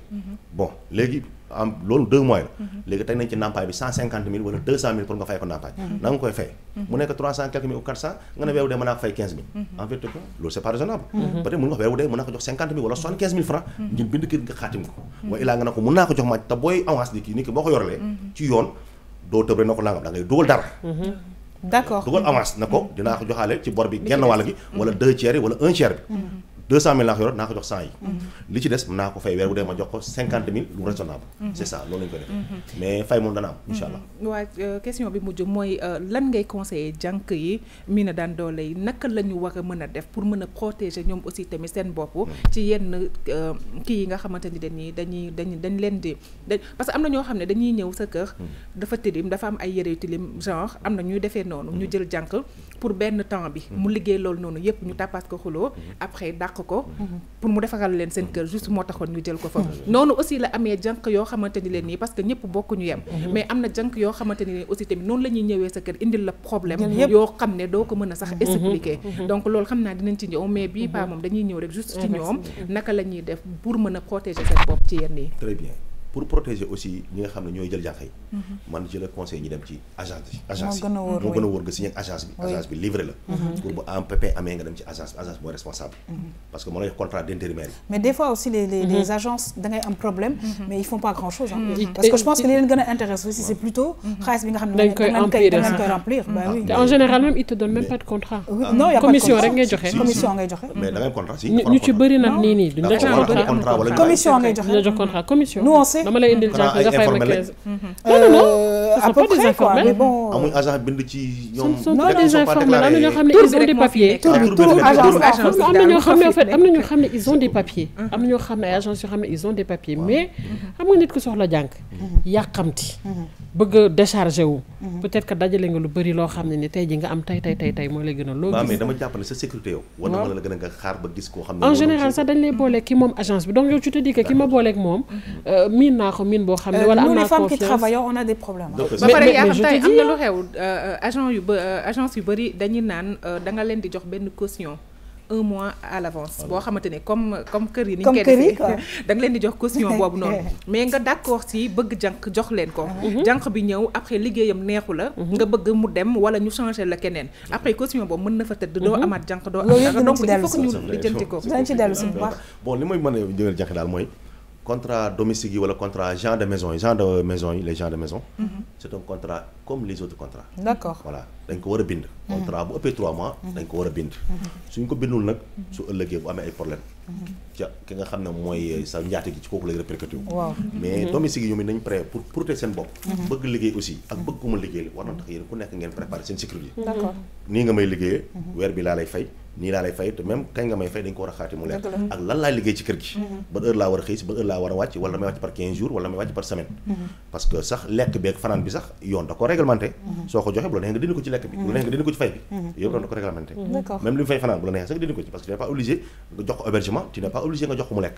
bon léegi am loolu 2 mois la léegi teg nañ ci ndàmpaay bi 150 000 wala 200 000 pour nga fay ko ndàmpaay na nga koy fay mu nekk 300 quelques mille ou 400 nga ne weewu dee mën naa ko fay 15 000 en fait loolu c'est pas raisonnable peut-être mën nga wax weewu dee mën naa ko jox 50 000 wala 75 000 francs ngeen bind kër nga xaatim ko waaye ilaa nga ne ko mën naa ko jox ma te booy avance ni ki boo ko yoralee ci yoon doo tëb rek na ko nangam da ngay dugal dara d'accord dugal avance na ko dinaa ko joxaale ci bor bi genn wàll gi wala 2 tiers yi wala 1 tiers bi 200 000 laa ko yor naa ko jox 100 yi li ci des mën naa ko fay weer bu dee ma jox ko 50 000 lu raisonnable c'est ça loolu lañu ko def mais fay moom dana am incha allah waa question bi mujj mooy lan ngay conseiller jànk yi mi na daan doole yi naka la ñu war a mën a def pour mën a protéger ñoom aussi tamit seen bopp ci yenn kii yi nga xamante ni dañ leen di parce que am na ñoo xam ne dañuy ñëw sa kër dafa tilim dafa am ay yére yu tilim genre am na ñuy defee noonu ñu jël jànk pour benn temps bi mu liggéey loolu noonu yëpp ñu tàppaat ko xuloo après dàq ko pour mu defaral leen seen kër juste moo taxoon ñu jël ko fa noonu aussi la amee jànk yoo xamante ni leen nii parce que ñëpp bokkuñu yem mais am na jànk yoo xamante ni leen aussi tamit noonu la ñuy ñëwee sa kër indil la problème yoo xam ne doo ko mën a sax expliquer donc loolu xam naa dinañ ci ñëw mais bii pas moom dañuy ñëw rek juste ci ñoom naka la ñuy def pour mën a protéger seen bopp ci yenn yi. très bien pour protéger aussi ñi nga xam ne ñooy jël jànq yi man je le conseille ñi dem ci agence yi moo gën a wóor nga signé ak agence bi livré la pour bu am pépin amee nga dem ci agence mooy responsable parce que moo lay jox contrat d'intérimaire yi mais des fois aussi les agences da ngay am problème mais ils font pas grand chose parce que je pense que li leen gën a intéresse aussi c'est plutôt xaalis bi nga xam ne dañ koy remplir en général même ils te donnent même pas de contrat non y a pas de commission rek ngay joxe commission ngay joxe mais da ngay contrat si ñu ci bëri nag nii duñ la jox contrat commission ngay joxe la jox contrat commission dama lay indil jànk nga fay ma 15 à peu près quoi mais bon amuñ agent bind ci ñoom non des informels am na ñoo xam ne ils ont des papiers am na ñoo xam ne en fait am na ñoo xam ne ils ont des papiers am na ñoo xam ne ay agence yoo xam ne ils ont des papiers mais xam nga nit ku soxla jànk yàqamti bëgg a décharger wu peut-être que dajale nga lu bëri loo xam ne ni tey ji nga am tey mooy lay gën a loo gis mais dama jàpp ne sa sécurité yow war na mën la gën a nga xaar ba gis koo xam ne en général sax dañ lay booleeg ki moom agence bi donc yow tu te dis que ki ma booleeg moom miin naa ko miin boo xam ne wala am naa confiance nous les femmes qui travaillons on a des problèmes ba pare yaa xam tey am na lu xew agence yu bëri dañuy naan da nga leen di jox benn caution 1 mois à l'avance boo xamante ne comme kër yi ni ñu koy defee da nga leen di jox caution boobu noonu mais nga d'accord si bëgg jànk jox leen ko jànk bi ñëw après liggéeyam neexu la nga bëgg mu dem wala ñu changer la keneen après caution boobu mën na fa tëdd doo amaat jànk doo am donc il faut que ñu lijjanti ko dañ ci dellu si bu baax bon li may mën a jëgal jànk daal mooy contrat domestique yi wala contrat gens de maison yi les gens de maison c'est un contrat comme les autres contrats d'accord voilà dañ ko war a bind contrat bu ëppee 3 mois dañ ko war a bind suñ ko bindul nag su ëllëgee bu amee ay problème ca ki nga xam ne mooy sa njaate gi ci kooku lay répercuté wu mais domestique yi ñoom it nañ prêt pour protéger seen bopp bëgg liggéey aussi ak bëgg ku ma liggéey war na tax yéen ku nekk ngeen préparer seen sécurité d'accord nii nga may liggéeyee weer bi laa lay fay nii laa lay fay te même kañ nga may fay dañ ko war a xaati mu leer ak lan laay liggéey ci kër gi ban heure laa war a xëy si ban heure laa war a wàcc wala damay wàcc par 15 jours wala damay wàcc par semaine parce que sax lekk bi ak fanaan bi sax yoon da ko réglementé soo ko joxe bu la neexee nga dindi ko ci lekk bi bu la neexee nga dindi ko ci fay bi yëpp da ko réglementé même li mu fay fanaan bu la neexee sax nga dindi ko ci parce que tu n'es pas obligé nga jox ko hébergement tu n'es pas obligé nga jox ko mu lekk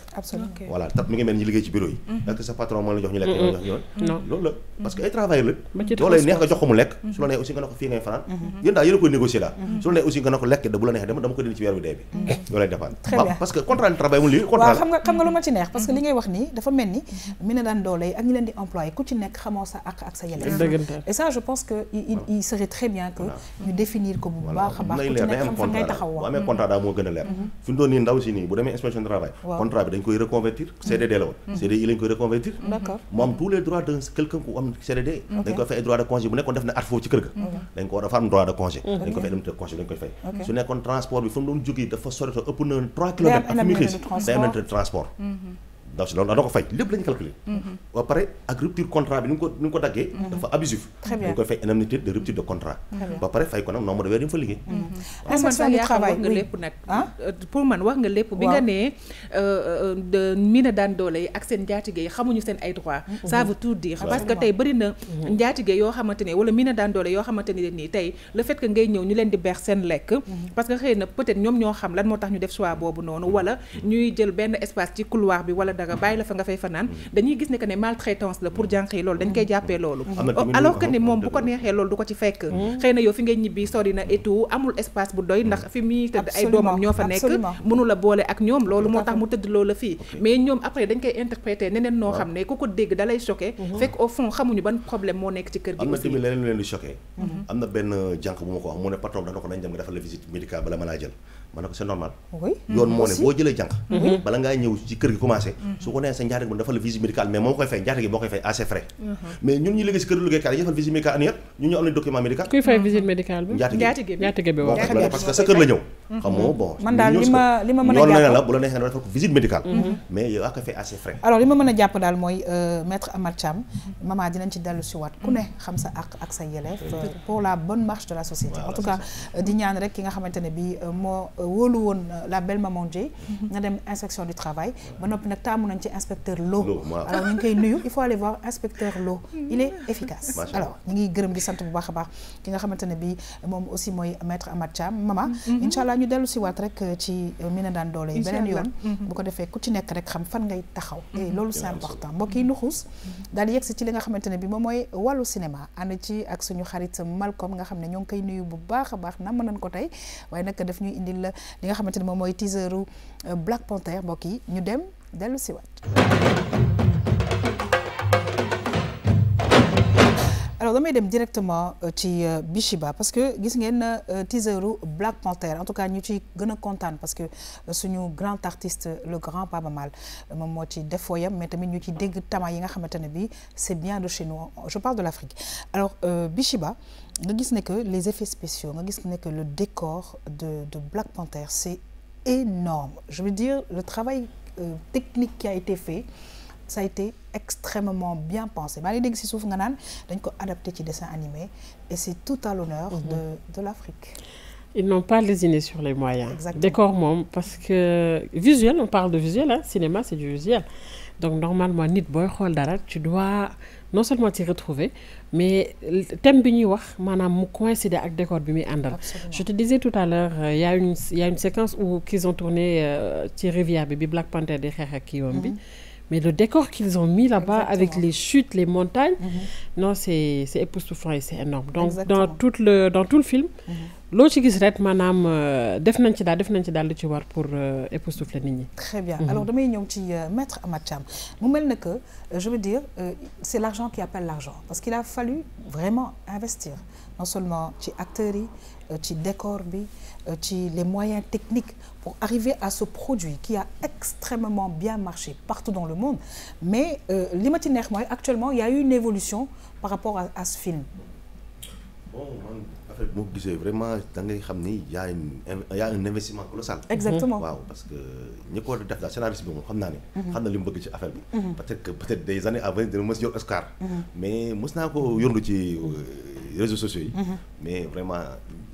voilà tab mi ngi mel ñi liggéey ci bureau yi est-ce que sa patron moo la jox ñu lekk jox ñoon loolu la parce que ay travailleur la loo lay neex nga jox ko mu lekk su la neex aussi nga ne ko fii ngay fanaan yéen daal yéen a koy négocier daal su la neex aussi nga ne ko lekk da bu la neexee dama ko dindi ci weer bi dee bi loolu lay dépendre parce que contrat de travail mu lii contrat waaw xam nga lu ma ci neex parce que li ngay wax nii dafa mel ni mi ne daan doole yi ak ñi leen di employé ku ci nekk xamoo sa ak sa yelleef et ça je pense que il serait très bien que ñu définir ko bu baax a baax ku ci nekk xam fa ngay taxaw bu amee contrat daal moo gën a leer fi mu doon nii ndaw si nii bu demee inspection du travail contrat bi dañ koy reconvertir CDD la woon CDI lañ koy reconvertir mu am tous les droits de quelqu'un ku am CDD dañ koy fay ay droit de congé bu nekkoon def na at foofu ci kër ga dañ ko dafa am droit de congé dañ ko fay dem te congé dañ koy fay su nekkoon transport bi fa mu doon jógee dafa sori ëpp na 3 kilomètres ak fi muy xëy day am na transport ndaw si loolu da ko fay lépp lañu calculer ba pare ak rupture contrat bi ni nga ko daggee dafa abusif dañu koy fay indemnité de rupture de contrat ba pare fay ko nag nombre de weer yi mu fa liggéey pour man wax nga lépp bi nga nee mi na daan doole yi ak seen njaatige yi xamuñu seen ay droit ça veut tout dire parce que tey bëri na njaatige yoo xamante ne wala mi na daan doole yoo xamante ne nii tey le fait que ngay ñëw ñu leen di beex seen lekk parce que xëy na peut-être ñoom ñoo xam lan moo tax ñu def choix boobu noonu wala ñuy jël benn espace ci couloir bi wala dara bàyyi la fa nga fay fanaan dañuy gis ne que ne maltraitance la pour jànq yi loolu dañ koy jàppee loolu alors que ne moom bu ko neexee loolu du ko ci fekk xëy na yow fi ngay ñibbi sori na et tout amul espace bu doy ndax fi muy tëdd ay doomam ñoo fa nekk mënu la boole ak ñoom loolu moo tax mu tëdd loola fii mais ñoom après dañ koy interpréter neneen noo xam ne ku ko dégg dalay choqué fekk au fond xamuñu ban problème moo nekk ci kër gi am na tamit leneen lu leen di choqué am na benn jànq bu ma ko wax mu ne patron dana ko nañ dem nga defal la visite médicale bala ma laa jël ma ne ko c'est normal yoon moo ne boo jëlee jànq bala ngaa ñëw ci kër gi commencé su ko nee sa njaatige bi dafa la visite médicale mais moom koy fay njaatige moo koy fay à ses frais mais ñun ñu liggéey si kër liggéeykaay yi defal visite médicale annuelle ñun ñu am nañ document médical kuy fay visite médicale bi njaatige bi waaw parce que sa kër la ñëw xam nga bon man daal li ma mën a yoon jàpp la bu la neexee nga defal ko visite médicale mais yow yaa koy fay à ses frais alors li ma mën a jàpp daal mooy maître Amath Thiam maman dinañ ci dellu si waat ku ne xam sa àq ak sa yelleef pour la bonne marche de la société en tout cas di ñaan rek ki nga xamante ne bi moo wóolu woon la belle maman Dieye nga dem inspection du travail ba noppi nag taamu nañ ci inspecteur Lo alors ñu ngi koy nuyu il faut aller voir inspecteur Lo il est efficace alors ñu ngi gërëm di sant bu baax a baax ki nga xamante ne bi moom aussi mooy maître Amath Thiam maman incha ñu dellu si waat rek ci mi na daan doole yi beneen yoon bu ko defee ku ci nekk rek xam fan ngay taxaw et loolu c'est important mbokk yi nu xuus daal di yegsi ci li nga xamante ne bi moom mooy wàllu cinéma ànd ci ak suñu xarit Malcolm nga xam ne ñoo ngi koy nuyu bu baax a baax nam nañ ko tey waaye nag daf ñuy indil li nga xamante ne moom mooy teaseru Black Panther mbokk yi ñu dem dellu si waat alors damay dem directement ci Bishiba parce que gis ngeen teaseru Black Panther en tout cas ñu ci gën a kontaan parce que suñu grand artiste le grand Baaba Maal moom moo ci def fooyam mais tamit ñu ci dégg tama yi nga xamante ne bi c'est bien de chez nous je parle de l'Afrique alors Bishiba nga gis ne que les effets spéciaux nga gis ne que le décor de Black Panther c'est énorme je veux dire le travail technique qui a été fait ça a été extrêmement bien pensé maa ngi dégg ci suuf nga naan dañ ko adapté ci dessin animé et c'est tout à l'honneur de l'Afrique. Ils n'ont pas lésiné sur les moyens. Exactement. Décor moom parce que visuel on parle de visuel hein cinéma c'est du visuel donc normalement nit booy xool dara tu dois non seulement t'y retrouver mais thème bi ñuy wax maanaam mu coïncider ak décor bi muy àndal. Je te disais tout à l'heure il y a une séquence où qu'ils ont tourné ci rivière bi Black Panther di xeex ak kiiwam bi. Mais le décor qu'ils ont mis là-bas avec les chutes, les montagnes, non, c'est époustouflant et c'est énorme. Donc dans tout le film, loo ci gis rek maanaam def nañ ci daal lu ci war pour époustoufler nit ñi. Très bien. Alors damay ñëw ci maître Amath Thiam mu mel ne que je veux dire c'est l'argent qui appelle l'argent parce qu'il a fallu vraiment investir non seulement ci acteurs yi ci décor bi ci les moyens techniques pour arriver à ce produit qui a extrêmement bien marché partout dans le monde mais li ma ci neex mooy actuellement il y a eu une évolution par rapport à ce film. Bon man affaire bi moo gisee vraiment da ngay xam ni y a un investissement colossal. Exactement waaw parce que ñi ko def daal scénariste bi moom xam naa ne. xam na li mu bëgg ci affaire bi. peut-être des années à venir dina mës yor Oscar. mais mës naa ko yóndu ci réseaux sociaux yi. mais vraiment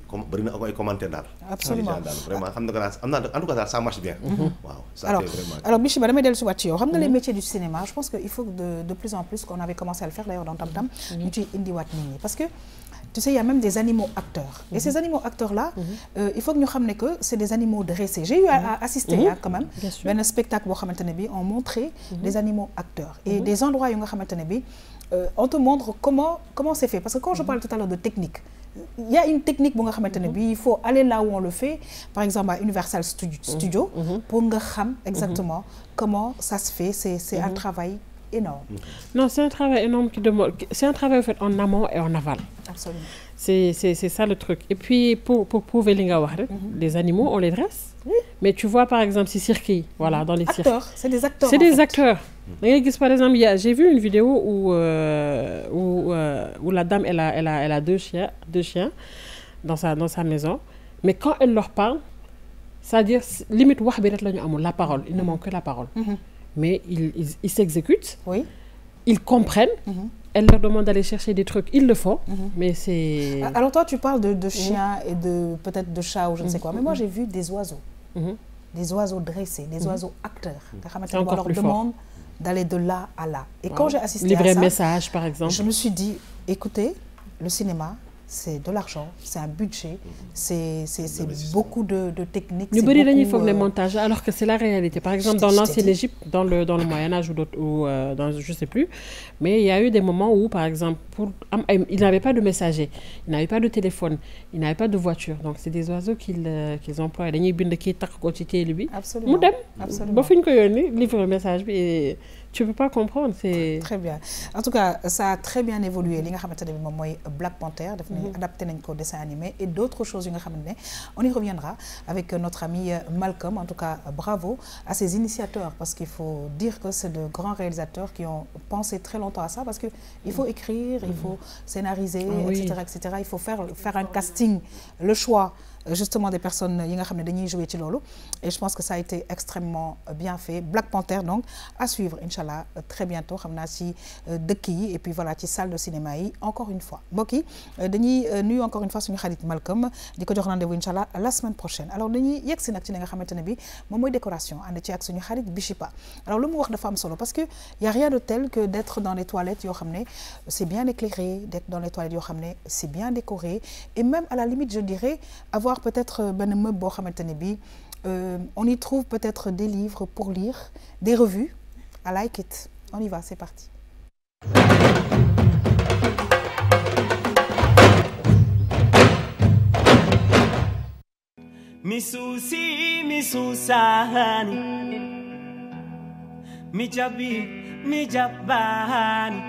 comme bëri na ay commentaires daal. absolument daal vraiment xam na ko daal am naa en tout cas daal ça marche bien. waaw ça fait vraiment. alors Bishiba damay dellu si waat ci yow xam nga les métiers du cinéma je pense que il faut de plus en plus qu'on avait commencé à le faire d'ailleurs dans Tam Tam. ñu ciy indiwaat nit ñi parce que. Tu sais, il y a même des animaux acteurs. Et ces animaux acteurs-là, il faut que nous sachions que c'est des animaux dressés. J'ai eu à assister quand même à un spectacle où on montrait des animaux acteurs. Et des endroits où on te montre comment c'est fait. Parce que quand je parle tout à l'heure de technique, il y a une technique où il faut aller là où on le fait, par exemple à Universal Studio, pour savoir exactement comment ça se fait. C'est un travail énorme. Non, c'est un travail énorme c'est un travail fait en amont et en aval. Absolument. C'est ça le truc. Et puis pour prouver les animaux, on les dresse. Oui. Mais tu vois par exemple ces cirques, voilà, dans les cirques. C'est des acteurs. C'est des acteurs. Par exemple, j'ai vu une vidéo où la dame elle a deux chiens dans sa maison, mais quand elle leur parle, c'est-à-dire limite wax bi rek lañu amul la parole, il ne manque que la parole. mais ils s'exécutent. Oui. Ils comprennent. Elle leur demande d'aller chercher des trucs, ils le font, mais c'est... Alors toi, tu parles de chiens et peut-être de chats ou je ne sais quoi, mais moi j'ai vu des oiseaux. Des oiseaux dressés, des oiseaux acteurs. On leur demande d'aller de là à là. Et quand j'ai assisté à ça... Livrer message, par exemple. Je me suis dit, écoutez, le cinéma, c'est de l'argent, c'est un budget, c'est beaucoup de techniques. Nous il faut les montages, alors que c'est la réalité. Par exemple, dans l'ancienne Égypte, dans le Moyen-Âge ou dans, je ne sais plus, mais il y a eu des moments où, par exemple, ils n'avaient pas de messager, ils n'avaient pas de téléphone, ils n'avaient pas de voiture. Donc, c'est des oiseaux qu'ils emploient. Absolument. Livre un message et tu peux pas comprendre. Très bien. En tout cas, ça a très bien évolué. Black Panther, adapté au dessin animé et d'autres choses. On y reviendra avec notre ami Malcolm. En tout cas, bravo à ces initiateurs parce qu'il faut dire que c'est de grands réalisateurs qui ont pensé très longtemps à ça parce qu'il faut écrire, il faut scénariser, etc., etc. Il faut faire un casting, le choix justement des personnes qui ont joué ci lolu et je pense que ça a été extrêmement bien fait. Black Panther donc à suivre inchallah très bientôt xamna si dëkk yi et puis voilà ci salle de cinéma yi encore une fois mbokk yi dañuy nuyu encore une fois suñu xarit Malcolm di ko jox rendez-vous inchallah la semaine prochaine. Alors dañuy yegsi nak ci li nga xamantene bi mom moy décoration and ci ak suñu xarit Bishipa. Alors lu mu wax dafa am solo parce que y a rien de tel que d'être dans les toilettes yo xamné c'est bien éclairé, d'être dans les toilettes yo xamné c'est bien décoré et même à la limite je dirais avoir peut-être ben meuble bo xamantene bi on y trouve peut-être des livres pour lire, des revues. I like it. On y va, c'est parti. Misusi misusani mijabi mijabani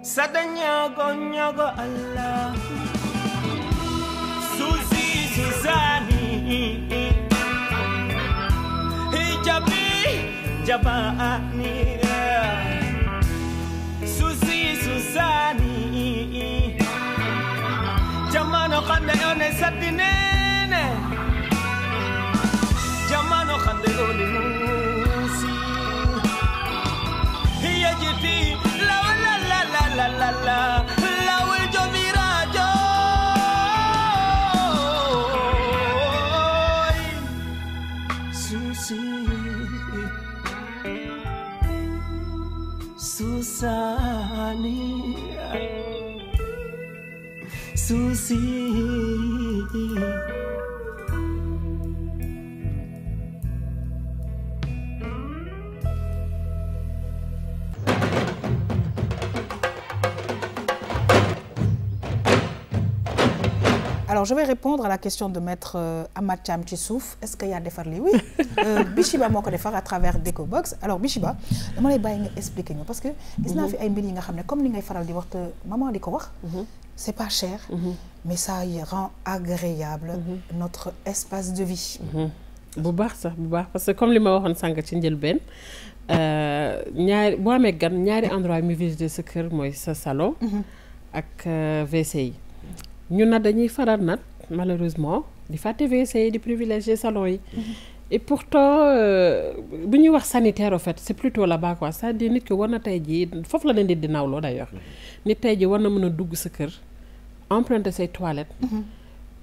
sadanyago nyago Allah Susi Susani hijabi jabani Susi Susani jamano khande one satinene jamano khande one musi hiyajiti la la la la la la la la wil jomirajo Susani Susi Alors, je vais répondre à la question de Maître Amath Thiam Tissouf. Est-ce qu'il y a des farlis? Oui. Bishiba m'a fait à travers Decobox. Alors, Bishiba, je vais expliquer parce que il y a des mbili nga xamné comme li ngay faral di wax maman di ko wax. C'est pas cher, mais ça y rend agréable notre espace de vie. Bu baax sax bu baax parce que comme li ma waxone sank ci njëlbeen ñaari bo amé gan ñaari endroit mi visiter sa kër moy sa salon ak WC yi. Ñun na dañuy faral nag malheureusement di fàtte WC di privilégier salon yi. Et pourtant bu ñuy wax sanitaire en fait c'est plutôt là-bas quoi c'est-à-dire nit ki war na tey jii foofu la leen di nawloo d'ailleurs nit tey jii war na mën a dugg sa kër emprunter say toilettes.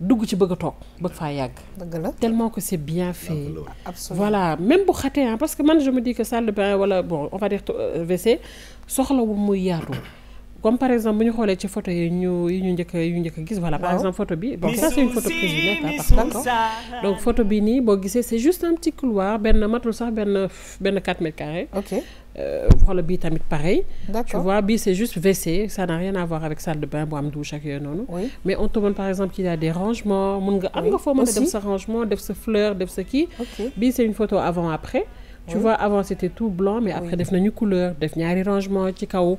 dugg ci bëgg a toog bëgg faa yàgg. dëgg la tellement que c'est bien fait. Absolument. Voilà même bu xatee hein parce que man je me dis que salle de bain wala bon on va dire WC soxlawul muy yaatu. Comme par exemple, nous avons ci photo yi ñu gis voilà par exemple photo bi bon ça c'est une photo prise du net d'accord donc photo bi ni bo gisee c'est juste un petit couloir ben matul sax ben 4 mètres carrés. OK. Voilà bi tamit pareil. Tu vois bi c'est juste WC, ça n'a rien à voir avec salle de bain bo am douche ak yoy noonu. Mais on te montre par exemple qu'il y a des rangements, mun nga am nga fo mën a def sa rangement, def sa fleur, def sa ki. Bi c'est une photo avant après. Tu vois, avant c'était tout blanc, mais après, def nañu couleur, def ñaari rangement ci kaw.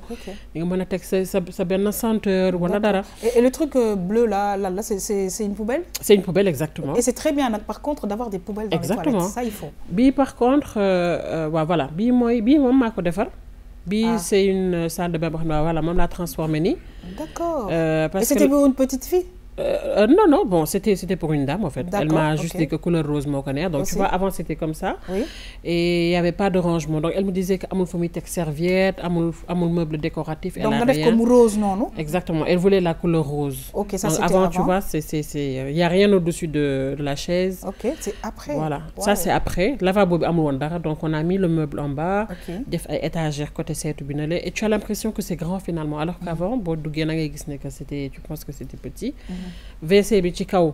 Nga mëna tek sa benn senteur wala dara. Et le truc bleu là c'est une poubelle? C'est une poubelle exactement. Et c'est très bien par contre d'avoir des poubelles dans les toilettes, ça il faut. Bi par contre voilà, bi mom mako défar. Bi c'est une salle de bain voilà, mom la transformer ni. D'accord. Et c'était pour une petite fille? Non, bon, c'était pour une dame en fait. Elle m'a juste dit que couleur rose moo ko neex. Donc tu vois, avant c'était comme ça. Oui. Et il y avait pas de rangement. Donc elle me disait que amul fu muy teg serviette, amul meuble décoratif. Donc nga def comme rose non? Exactement. Elle voulait la couleur rose. Ok, ça c'était avant. Tu vois, il y a rien au-dessus de la chaise. Ok, c'est après. Voilà, ça c'est après. Lavabo bi amul woon dara, donc on a mis le meuble en bas. Def ay étagères côté seetu bi na le. Et tu as l'impression que c'est grand finalement, alors qu'avant boo duggee na ngay gis ne que tu penses que c'était petit. WC bi ci kaw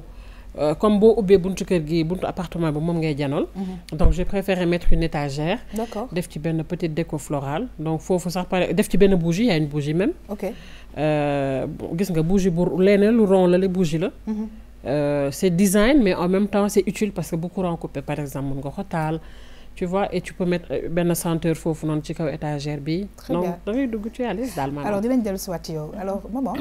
comme boo ubbee buntu kër gi buntu appartement bi moom ngay janool. Donc j'ai préféré mettre une étagère. D'accord. Def ci benn petite déco florale. Donc foofu sax pare def ci benn bougie, il y a une bougie même. Ok. Gis nga bougie bu leneen lu rond la bougie la. C'est design mais en même temps c'est utile parce que bu courant coupé par exemple mun nga ko taal. Tu vois, et tu peux mettre ben senteur fofu non ci kaw étagère bi. Donc da ngay dugg ci yàlla daal maanaam. Alors dinañ dellu si waat yow alors maman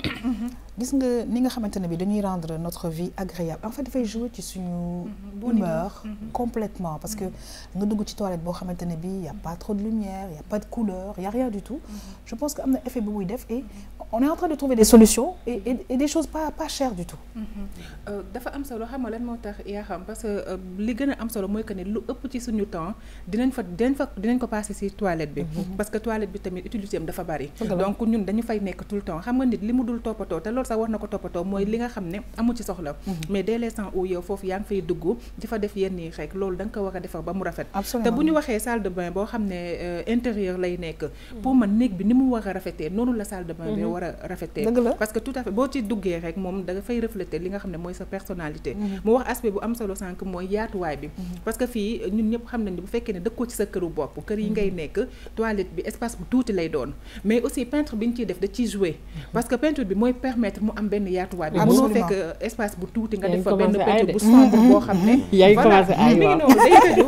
gis nga ni nga xamantene bi dañuy rendre notre vie agréable en fait dafay jouer ci suñu humeur complètement parce que nga dugg ci toilette boo xamantene bi y a pas trop de lumière y a pas de couleur y a rien du tout. Je pense que am na effet bu muy def et on est en train de trouver des solutions et des choses pas chères du tout. dafa am solo xam nga lan moo tax yaa xam parce que li gën a am solo mooy que ne lu ëpp ci suñu temps dinañ ko passer ci toilette bi. Parce que toilette bi tamit utilité am dafa bari. Donc ñun dañu fay nekk tout le temps xam nga nit li mu dul toppatoo te loolu sax war na ko toppatoo mooy li nga xam ne amu ci soxla. Mais dès l'instant où yow foofu yaa ngi fay dugg di fa def yenn yi rek loolu da nga ko war a defar ba mu rafet. Te bu ñu waxee salle de bain boo xam ne intérieur lay nekk. Pour man néeg bi ni mu war a rafetee noonu la salle de bain bi war a rafetee. Parce que tout à fait boo ci duggee rek moom da nga fay refléter li nga xam ne mooy sa personnalité. Mu wax aspect bu am solo sànq mooy yaatuwaay bi. Parce que fii ñun ñëpp xam nañ bu fekkee ne dëkkoo ci sa këru bopp kër yi ngay nekk toilette bi espace bu tuuti lay doon mais aussi peintre bi ñu ciy def da ciy jouer parce que peinture bi mooy permettre mu am benn yaatuwaay bi mënoo fekk espace bu tuuti nga def fa benn peinture bu sombre boo xam ne voilà day tëju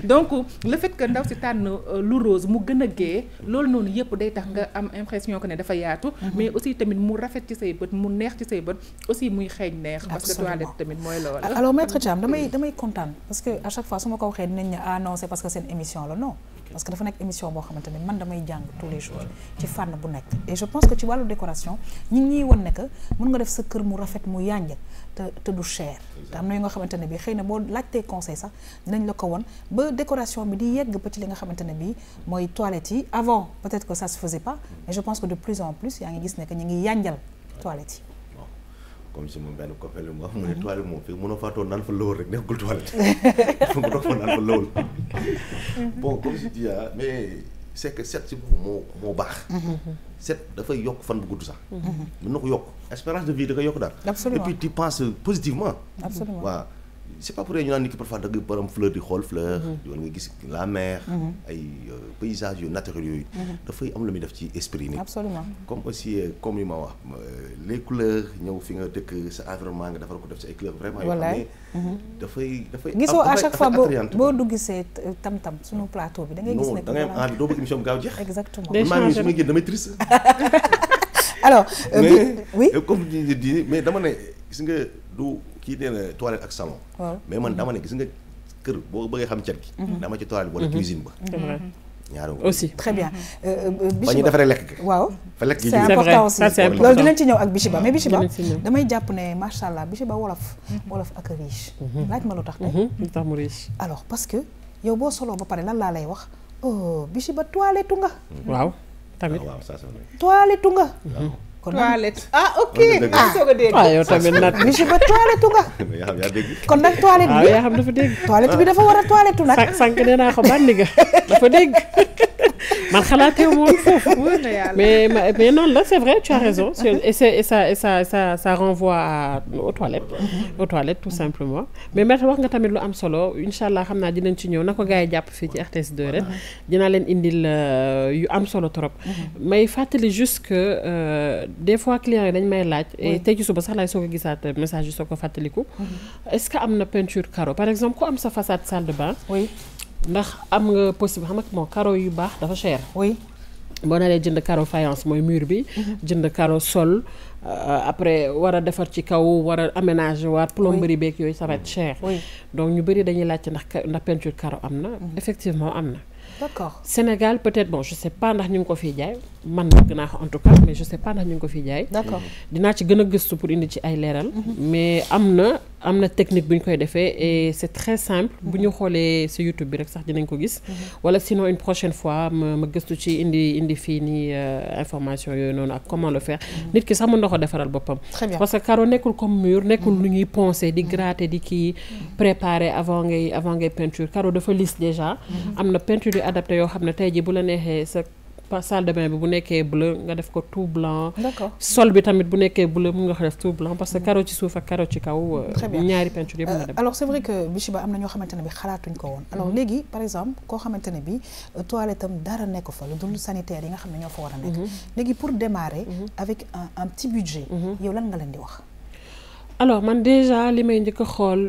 donc le fait que ndaw si tànn lu rose mu gën a gée loolu noonu yëpp day tax nga am impression que ne dafa yaatu mais aussi tamit mu rafet ci say bët mu neex ci say bët aussi muy xeeñ neex parce que toilette tamit mooy loolu. Alors maître Thiam damay kontaan parce que à chaque fois su ma ko waxee dinañ ne ah non c'est parce que c'est une émission là non parce que dafa nekk émission boo xamante ne man damay jàng tous les jours ci fànn bu nekk et je pense que ci wàllu décoration ñi ngi won ne que mën nga def sa kër mu rafet mu yànj te du cher te am na yu nga xamante ne bi xëy na boo laajtee conseil sax dinañ la ko won ba décoration bi di yegg ba ci li nga xamante ne bi mooy toilette yi avant peut-être que ça se faisait pas mais je pense que de plus en plus yaa ngi gis ne que ñu ngi yànjal toilette yi. Comme si mon benn copain la mu wax mu ne toilette moom fii mënoo faa toog naan fa lawul rek nekkul toilette fu nga toog fa naan fa lawul bon comme je dis mais c'est que set si boppam moo baax set dafay yokk fan bu gudd sax mën na ko yokk espérance de vie da koy yokk daal et puis tu penses positivement absolument waaw c'est pas pour rien ñu naan nit ki parfois da nga borom fleur di xool fleur yoon nga gis la mer ay paysages yu naturels yooyu dafay am lu muy def ci esprit ni absolument comme aussi comme li ma wax les couleurs ñëw fi nga dëkk sa environnement nga defar ko def ci ay couleurs vraiment yoo xam ne dafay gisoo à chaque fois boo dugg see tam-tam suñu plateau bi da ngay gis ne da ngay am envie doo bëgg émission bi gaaw jeex exactement maa ngi su may génn damay triste alors oui comme je dis mais dama ne gis nga du kii nee na toilette ak salon mais man dama ne gis nga kër boo bëggee xam cet gi dama ci toilette wala cuisine ba c'est vrai ñaar aussi très bien ba ñu defaree lekk waaw fa lekk gi c'est important aussi loolu dinañ ci ñëw ak Bichiba mais Bichiba Dinañ damay jàpp ne macha allah Bichiba wolof ak riche laaj ma lu tax tey lu tax mu riche alors parce que yow boo soloo ba pare lan laa lay wax oh Bichiba toilette nga waaw tamit waaw ça c'est vrai toilette nga toilette ok soog a dégg waaw yow tamit nag Bichiba toilette nga yaa dégg kon nag toilette bi yaa xam dafa dégg toilette bi dafa war a toilette nag sànq nee naa ko bànni nga dafa dégg man xalaatee woon foofu mais non là c'est vrai tu as raison et ça renvoie aux toilettes tout simplement mais maître wax nga tamit lu am solo inchallah xam naa dinañ ci ñëw na ko gars yi jàpp fii ci RTS 2 rek dinaa leen indil yu am solo trop may fàttali juste que des fois clients yi dañ may laaj et tey ci suba sax laay soog a gisaat message yi soo ko fàttaliku est-ce que am na peinture carreau par exemple ku am sa façade salle de bain ndax am nga possible xam nga moo carreau yu baax dafa cher oui boo naree jënd carreau faïence mooy mur bi jënd carreau sol après war a defar ci kaw war a aménager waat plomberie beeg yooyu ça va être cher donc ñu bëri dañuy laajte ndax peinture carreau am na effectivement am na d'accord. Sénégal peut-être bon je sais pas ndax ñu ngi ko fiy jaay man bëgg naa ko en tout cas mais je sais pas ndax ñu ngi ko fiy jaay. d'accord dinaa ci gën a gëstu pour indi ci ay leeral. mais am na technique bu ñu koy defee et c'est très simple bu ñu xoolee ci YouTube bi rek sax dinañ ko gis. wala sinon une prochaine fois ma gëstu ci indi fii nii information yooyu noonu ak comment le faire. nit ki sax mën na ko defaral boppam. très bien parce que carreau nekkul comme mur nekkul lu ñuy poncer di gratter di kii préparer avant ngay peinture carreau dafa lisse déjà. am na peinture yu adapté yoo xam ne tey jii bu la neexee sa salle de bain bi bu nekkee bleu nga def ko tout blanc. d'accord sol bi tamit bu nekkee bleu mun nga ko def tout blanc parce que carreau ci suuf ak carreau ci kaw. très bien ñaari peinture yëpp mën na dem. alors c'est vrai que Bichiba am na ñoo xamante ne bi xalaatuñ ko woon. alors léegi par exemple koo xamante ne bi toilette am dara nekk fa lu dul sanitaire yi nga xam ne ñoo fa war a nekk. léegi pour démarrer. avec un petit budget. yow lan nga leen di wax. alors man déjà li may njëkk a xool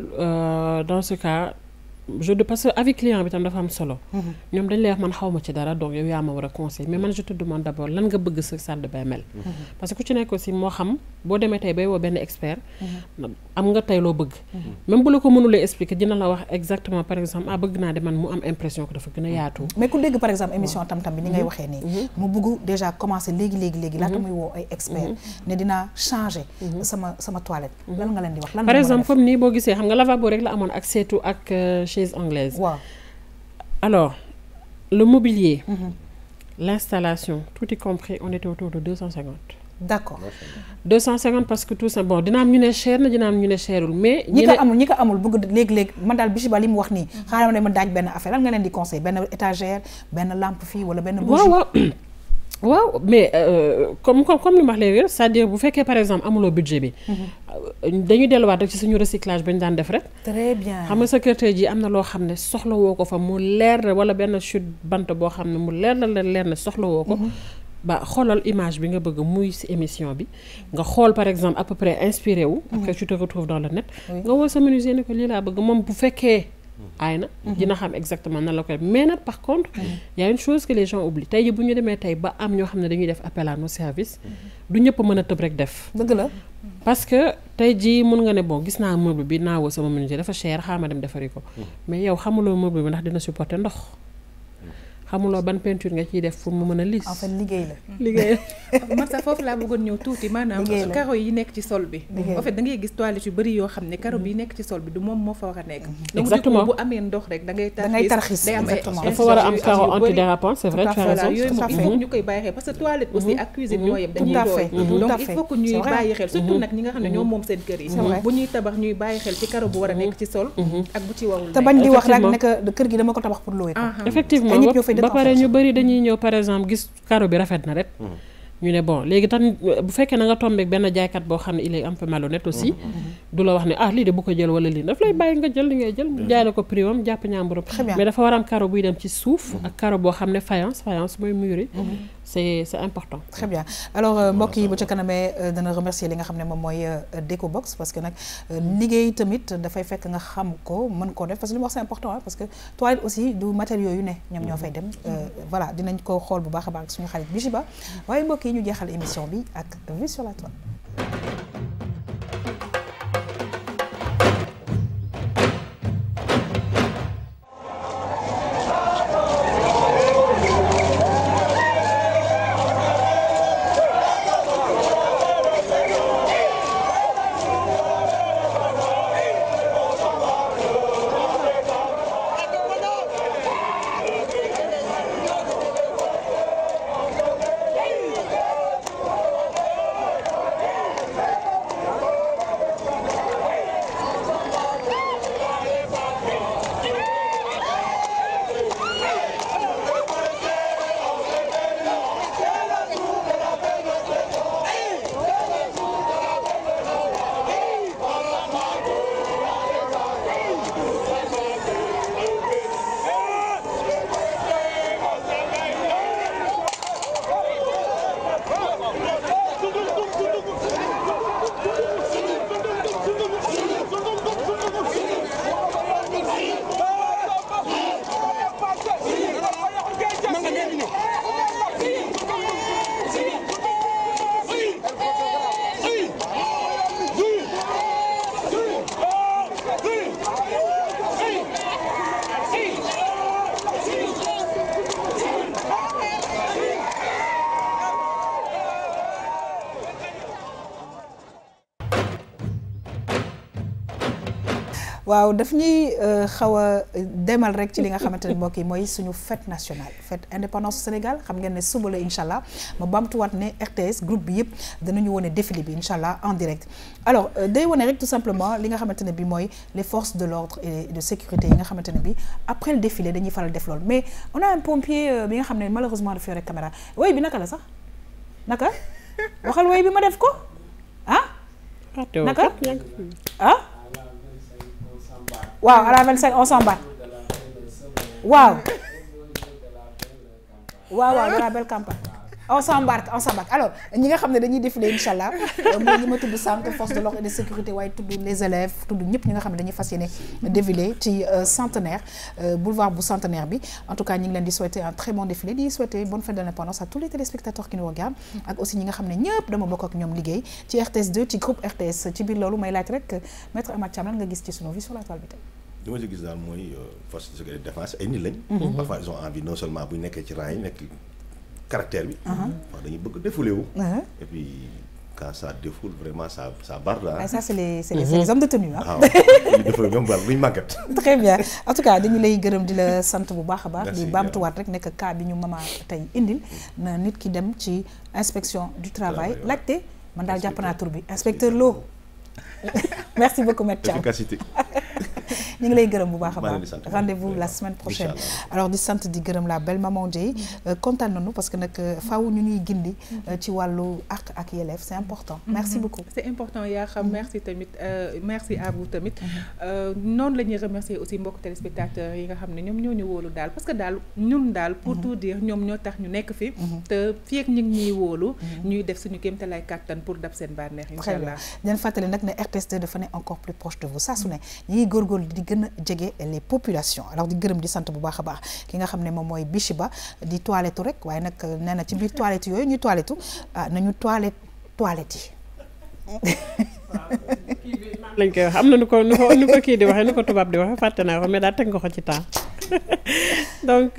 dans ce cas. parce que avec client bi tam dafa am solo. ñoom dañ lay wax man xaw ma ci dara donc yow yaa ma war a conseil mais man je te demande d'abord lan nga bëgg sa salle de bain mel. parce que ku ci nekk aussi moo xam boo demee tey bay woo benn expert. am nga tey loo bëgg. même bu la ko mënulee expliquer dina la wax exactement par exemple bëgg naa de man mu am impression que dafa gën a yaatu. mais ku dégg par exemple émission tam-tam bi ni ngay waxee nii. mu bëgg déjà commencer léegi laata muy woo ay experts. ne dinaa changer. sama toilette. lan nga leen di wax lan par exemple comme nii boo gisee xam nga lavabo rek la amoon ak seetu ak chaise anglaise. Wow. Alors, le mobilier, l'installation, tout y compris, on était autour de 250. D'accord. 250 parce que tout ça, bon, dina am ñu ne cher na dina am ñu ne cherul mais. ñi ko amul bëgg léegi man daal Bichiba li mu wax nii. xaaral ma ne ma daaj benn affaire lan nga leen di conseil benn étagère benn lampe fii wala benn bougie. waaw mais comme li ma wax léegi c'est-à-dire bu fekkee par exemple amuloo budget bi. dañuy delluwaat rek ci suñu recyclage ba ñu daan def rek. très bien xam nga sa kër tey jii am na loo xam ne soxla woo ko fa mu leer wala benn chute bant boo xam ne mu leer ne soxla woo ko. ba xoolal image bi nga bëgg muy ci émission bi nga xool par exemple à peu près inspiré wu. après tu te retrouves dans le net. nga woo sa menuisier ne ko lii laa bëgg moom bu fekkee. aay na dina xam exactement nan la koy mais nag par contre y a une chose que les gens oublient tey ji bu ñu demee tey ba am ñoo xam ne dañuy def appel à nos services du ñëpp mën a tëb rek def dëgg la parce que tey ji mun nga ne bon gis naa meuble bi naa woo sama menuisier dafa cher xaaral ma dem defari ko mais yow xamuloo meuble bi ndax dina supporter ndox xamuloo ban peinture nga ciy def pour mu mën a lisse. en fait liggéey la. man sax foofu laa bëggoon ñëw tuuti maanaam. carreau yi nekk ci sol bi. en fait da ngay gis toilette yu bëri yoo xam ne carreau bi nekk ci sol bi du moom moo fa war a nekk. exactement donc bu amee ndox rek da ngay tarxis day am ay dafa war a am carreau antidérapant c'est vrai tu as raison. yooyu moom il faut ñu koy bàyyi xel parce que toilette aussi ak cuisine ñoo yem dañuy tooy donc il faut que ñuy bàyyi xel surtout nag ñi nga xam ne ñoom moom seen kër yi bu ñuy tabax ñuy bàyyi xel ci carreau bu war a nekk ci sol ak bu ci warul te bañ di wax rek ne kër gi dama ko tabax pour louer ko effectivement ba pare ñu bëri dañuy ñëw par exemple gis carreau bi rafet na rek ñu ne bon léegi tamit bu fekkee na nga tombé benn jaaykat boo xam ne il est un peu malhonnête aussi du la wax ne lii de bu ko jël wala lii daf lay bàyyi nga jël li ngay jël jaay la ko prix am jàpp ñaamburam mais dafa war a am carreau buy dem ci suuf ak carreau boo xam ne faïence mooy mur yi c'est important. Très bien alors mbokk yi bu ca kanamee dana remercier li nga xam ne moom mooy Decobox parce que nag liggéey tamit dafay fekk nga xam ko mën koo def parce que li mu wax c'est important parce que toilette aussi du matériaux yu ne ñoom ñoo fay dem voilà dinañ ko xool bu baax a baax suñu xarit Bichiba waaye mbokk yi ñu jeexal émission bi ak Vue sur la toile. waaw daf ñuy xaw a demal rek ci li nga xamante ne mbokk yi mooy suñu fête nationale fête indépendance Sénégal xam ngeen ne suba la incha allah ma bamtuwaat ne RTS groupe bi yëpp danañu wone défilé bi incha allah en direct. alors day wone rek tout simplement li nga xamante ne bi mooy les forces de l'ordre et de sécurité yi nga xamante ne bi après le défilé dañuy faral def loolu mais on a un pompier bi nga xam ne malheureusement dafa yore caméra way bi naka la sax naka waxal way bi ma def ko ah. naka ah. waaw à la 25 on s'embarque waaw de la belle campagne on s'embarque alors ñi nga xam ne dañuy défilé incha allah mooy ñi ma tudd sànq force de l'ordre et de sécurité waaye tudd les élèves tudd ñëpp ñi nga xam ne dañuy fas yéene défilé ci centenaire boulevard bu centenaire bi en tout cas ñi ngi leen di souhaiter un très bon défilé di souhaiter bonne fête de l'indépendance à tous les téléspectateurs qui nous regardent ak aussi ñi nga xam ne ñëpp dama bokk ak ñoom liggéey ci RTS2 ci groupe RTS ci biir loolu may laaj rek maître Amath Thiam lan nga gis ci sunu vie sur la toile bi tey. li ma ci gis daal mooy force de sécurité de défense ay nit lañ. parfois ils ont envie non seulement bu ñu nekkee ci rang yi nekk caractère bi. waaw dañuy bëgg défoulé wu. et puis quand ça défoule vraiment ça barre là. ça c'est les hommes de tenue ah. waaw dañuy défoulé ñoom daal duñ màggat. très bien en tout cas dañu lay gërëm di la sant bu baax a baax. di baamtuwaat rek nekk cas bi ñu mama tey indil na nit ki dem ci inspection du travail laajte man daal jàpp naa tur bi inspecteur Lo. merci beaucoup maître Thiam efficacité. ñu ngi lay gërëm bu baax a baax rendez-vous la semaine prochaine alors di sant di gërëm la belle maman Dieye kontaan nañu parce que nag faaw ñu ñuy gindi ci wàllu àq ak yelleef c'est important merci beaucoup c'est important yaa xam merci tamit merci à vous tamit noonu la ñuy remercier aussi mbokk téléspectateurs yi nga xam ne ñoom ñoo ñu wóolu daal parce que daal ñun daal pour tout dire ñoom ñoo tax ñu nekk fi te fii ak ñu ngi ñuy wóolu ñuy def suñu kéemtalaay kàttan pour dab seen bànneex incha allah leen fàttali nag ne RTS2 dafa ne encore plus proche de vous saa su ne ñi ngi góorgóorlu di gën a jege les populations alors di gërëm di sant bu baax a baax ki nga xam ne moom mooy Bichiba di toilette rek waaye nag nee na ci biir toilette yooyu ñu toilette nañu toilette lañ koy wax am na nu ko kii di waxee nu ko tubaab di waxee fàtte naa ko mais daal teg nga ko ci temps donc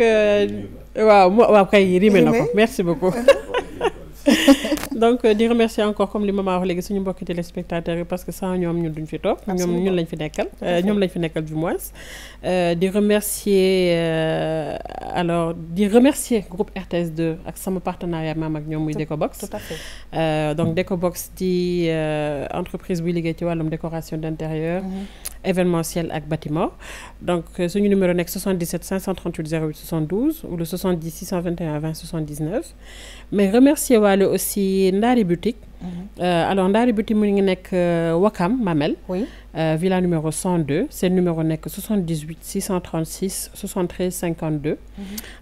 waaw kay rime na ko merci beaucoup donc di remercier encore comme li maman wax léegi suñu mbokki téléspectateurs yi parce que sans ñoom ñun duñ fi toog ñun lañ fi nekkal ñoom lañ fi nekkal du moins di remercier alors di remercier groupe RTS2 ak sama partenariat maam ak ñoom muy Decobox tout à fait donc Decobox di entreprise buy liggéey ci wàllum décoration d'intérieur événementiel ak bâtiment donc suñu numéro nekk 77 538 08 72 ou le 70 621 20 79 mais remercier waale aussi Ndari Boutique alors Ndari Boutique mu ngi nekk Wakam Mamel villa numéro 102 seen numéro nekk 78 636 73 52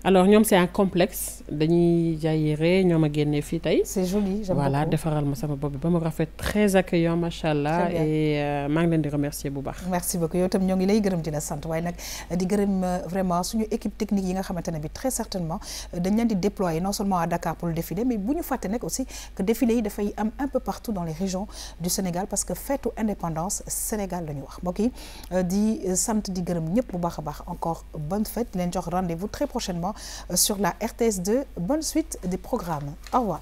alors ñoom c'est un complexe dañuy jaay yére ñoom a génnee fii tey c'est joli j'aime voilà beaucoup. defaral ma sama bopp bi ba mu rafet très accueillant machallah et maa ngi leen di remercier bu baax merci beaucoup yow tam ñoo ngi lay gërëm di la sant waaye nag di gërëm vraiment suñu équipe technique yi nga xamante ne bi très certainement dañ leen di déployer non seulement à Dakar pour le défilé mais bu ñu fàtte nag aussi que défilé yi dafay am un peu partout dans les régions du Sénégal parce que feetu indépendance Sénégal la ñu wax mbokk yi di sant di gërëm ñëpp bu baax a baax encore bonne fête di leen jox rendez-vous très prochainement sur la RTS2 bonne suite des programmes au revoir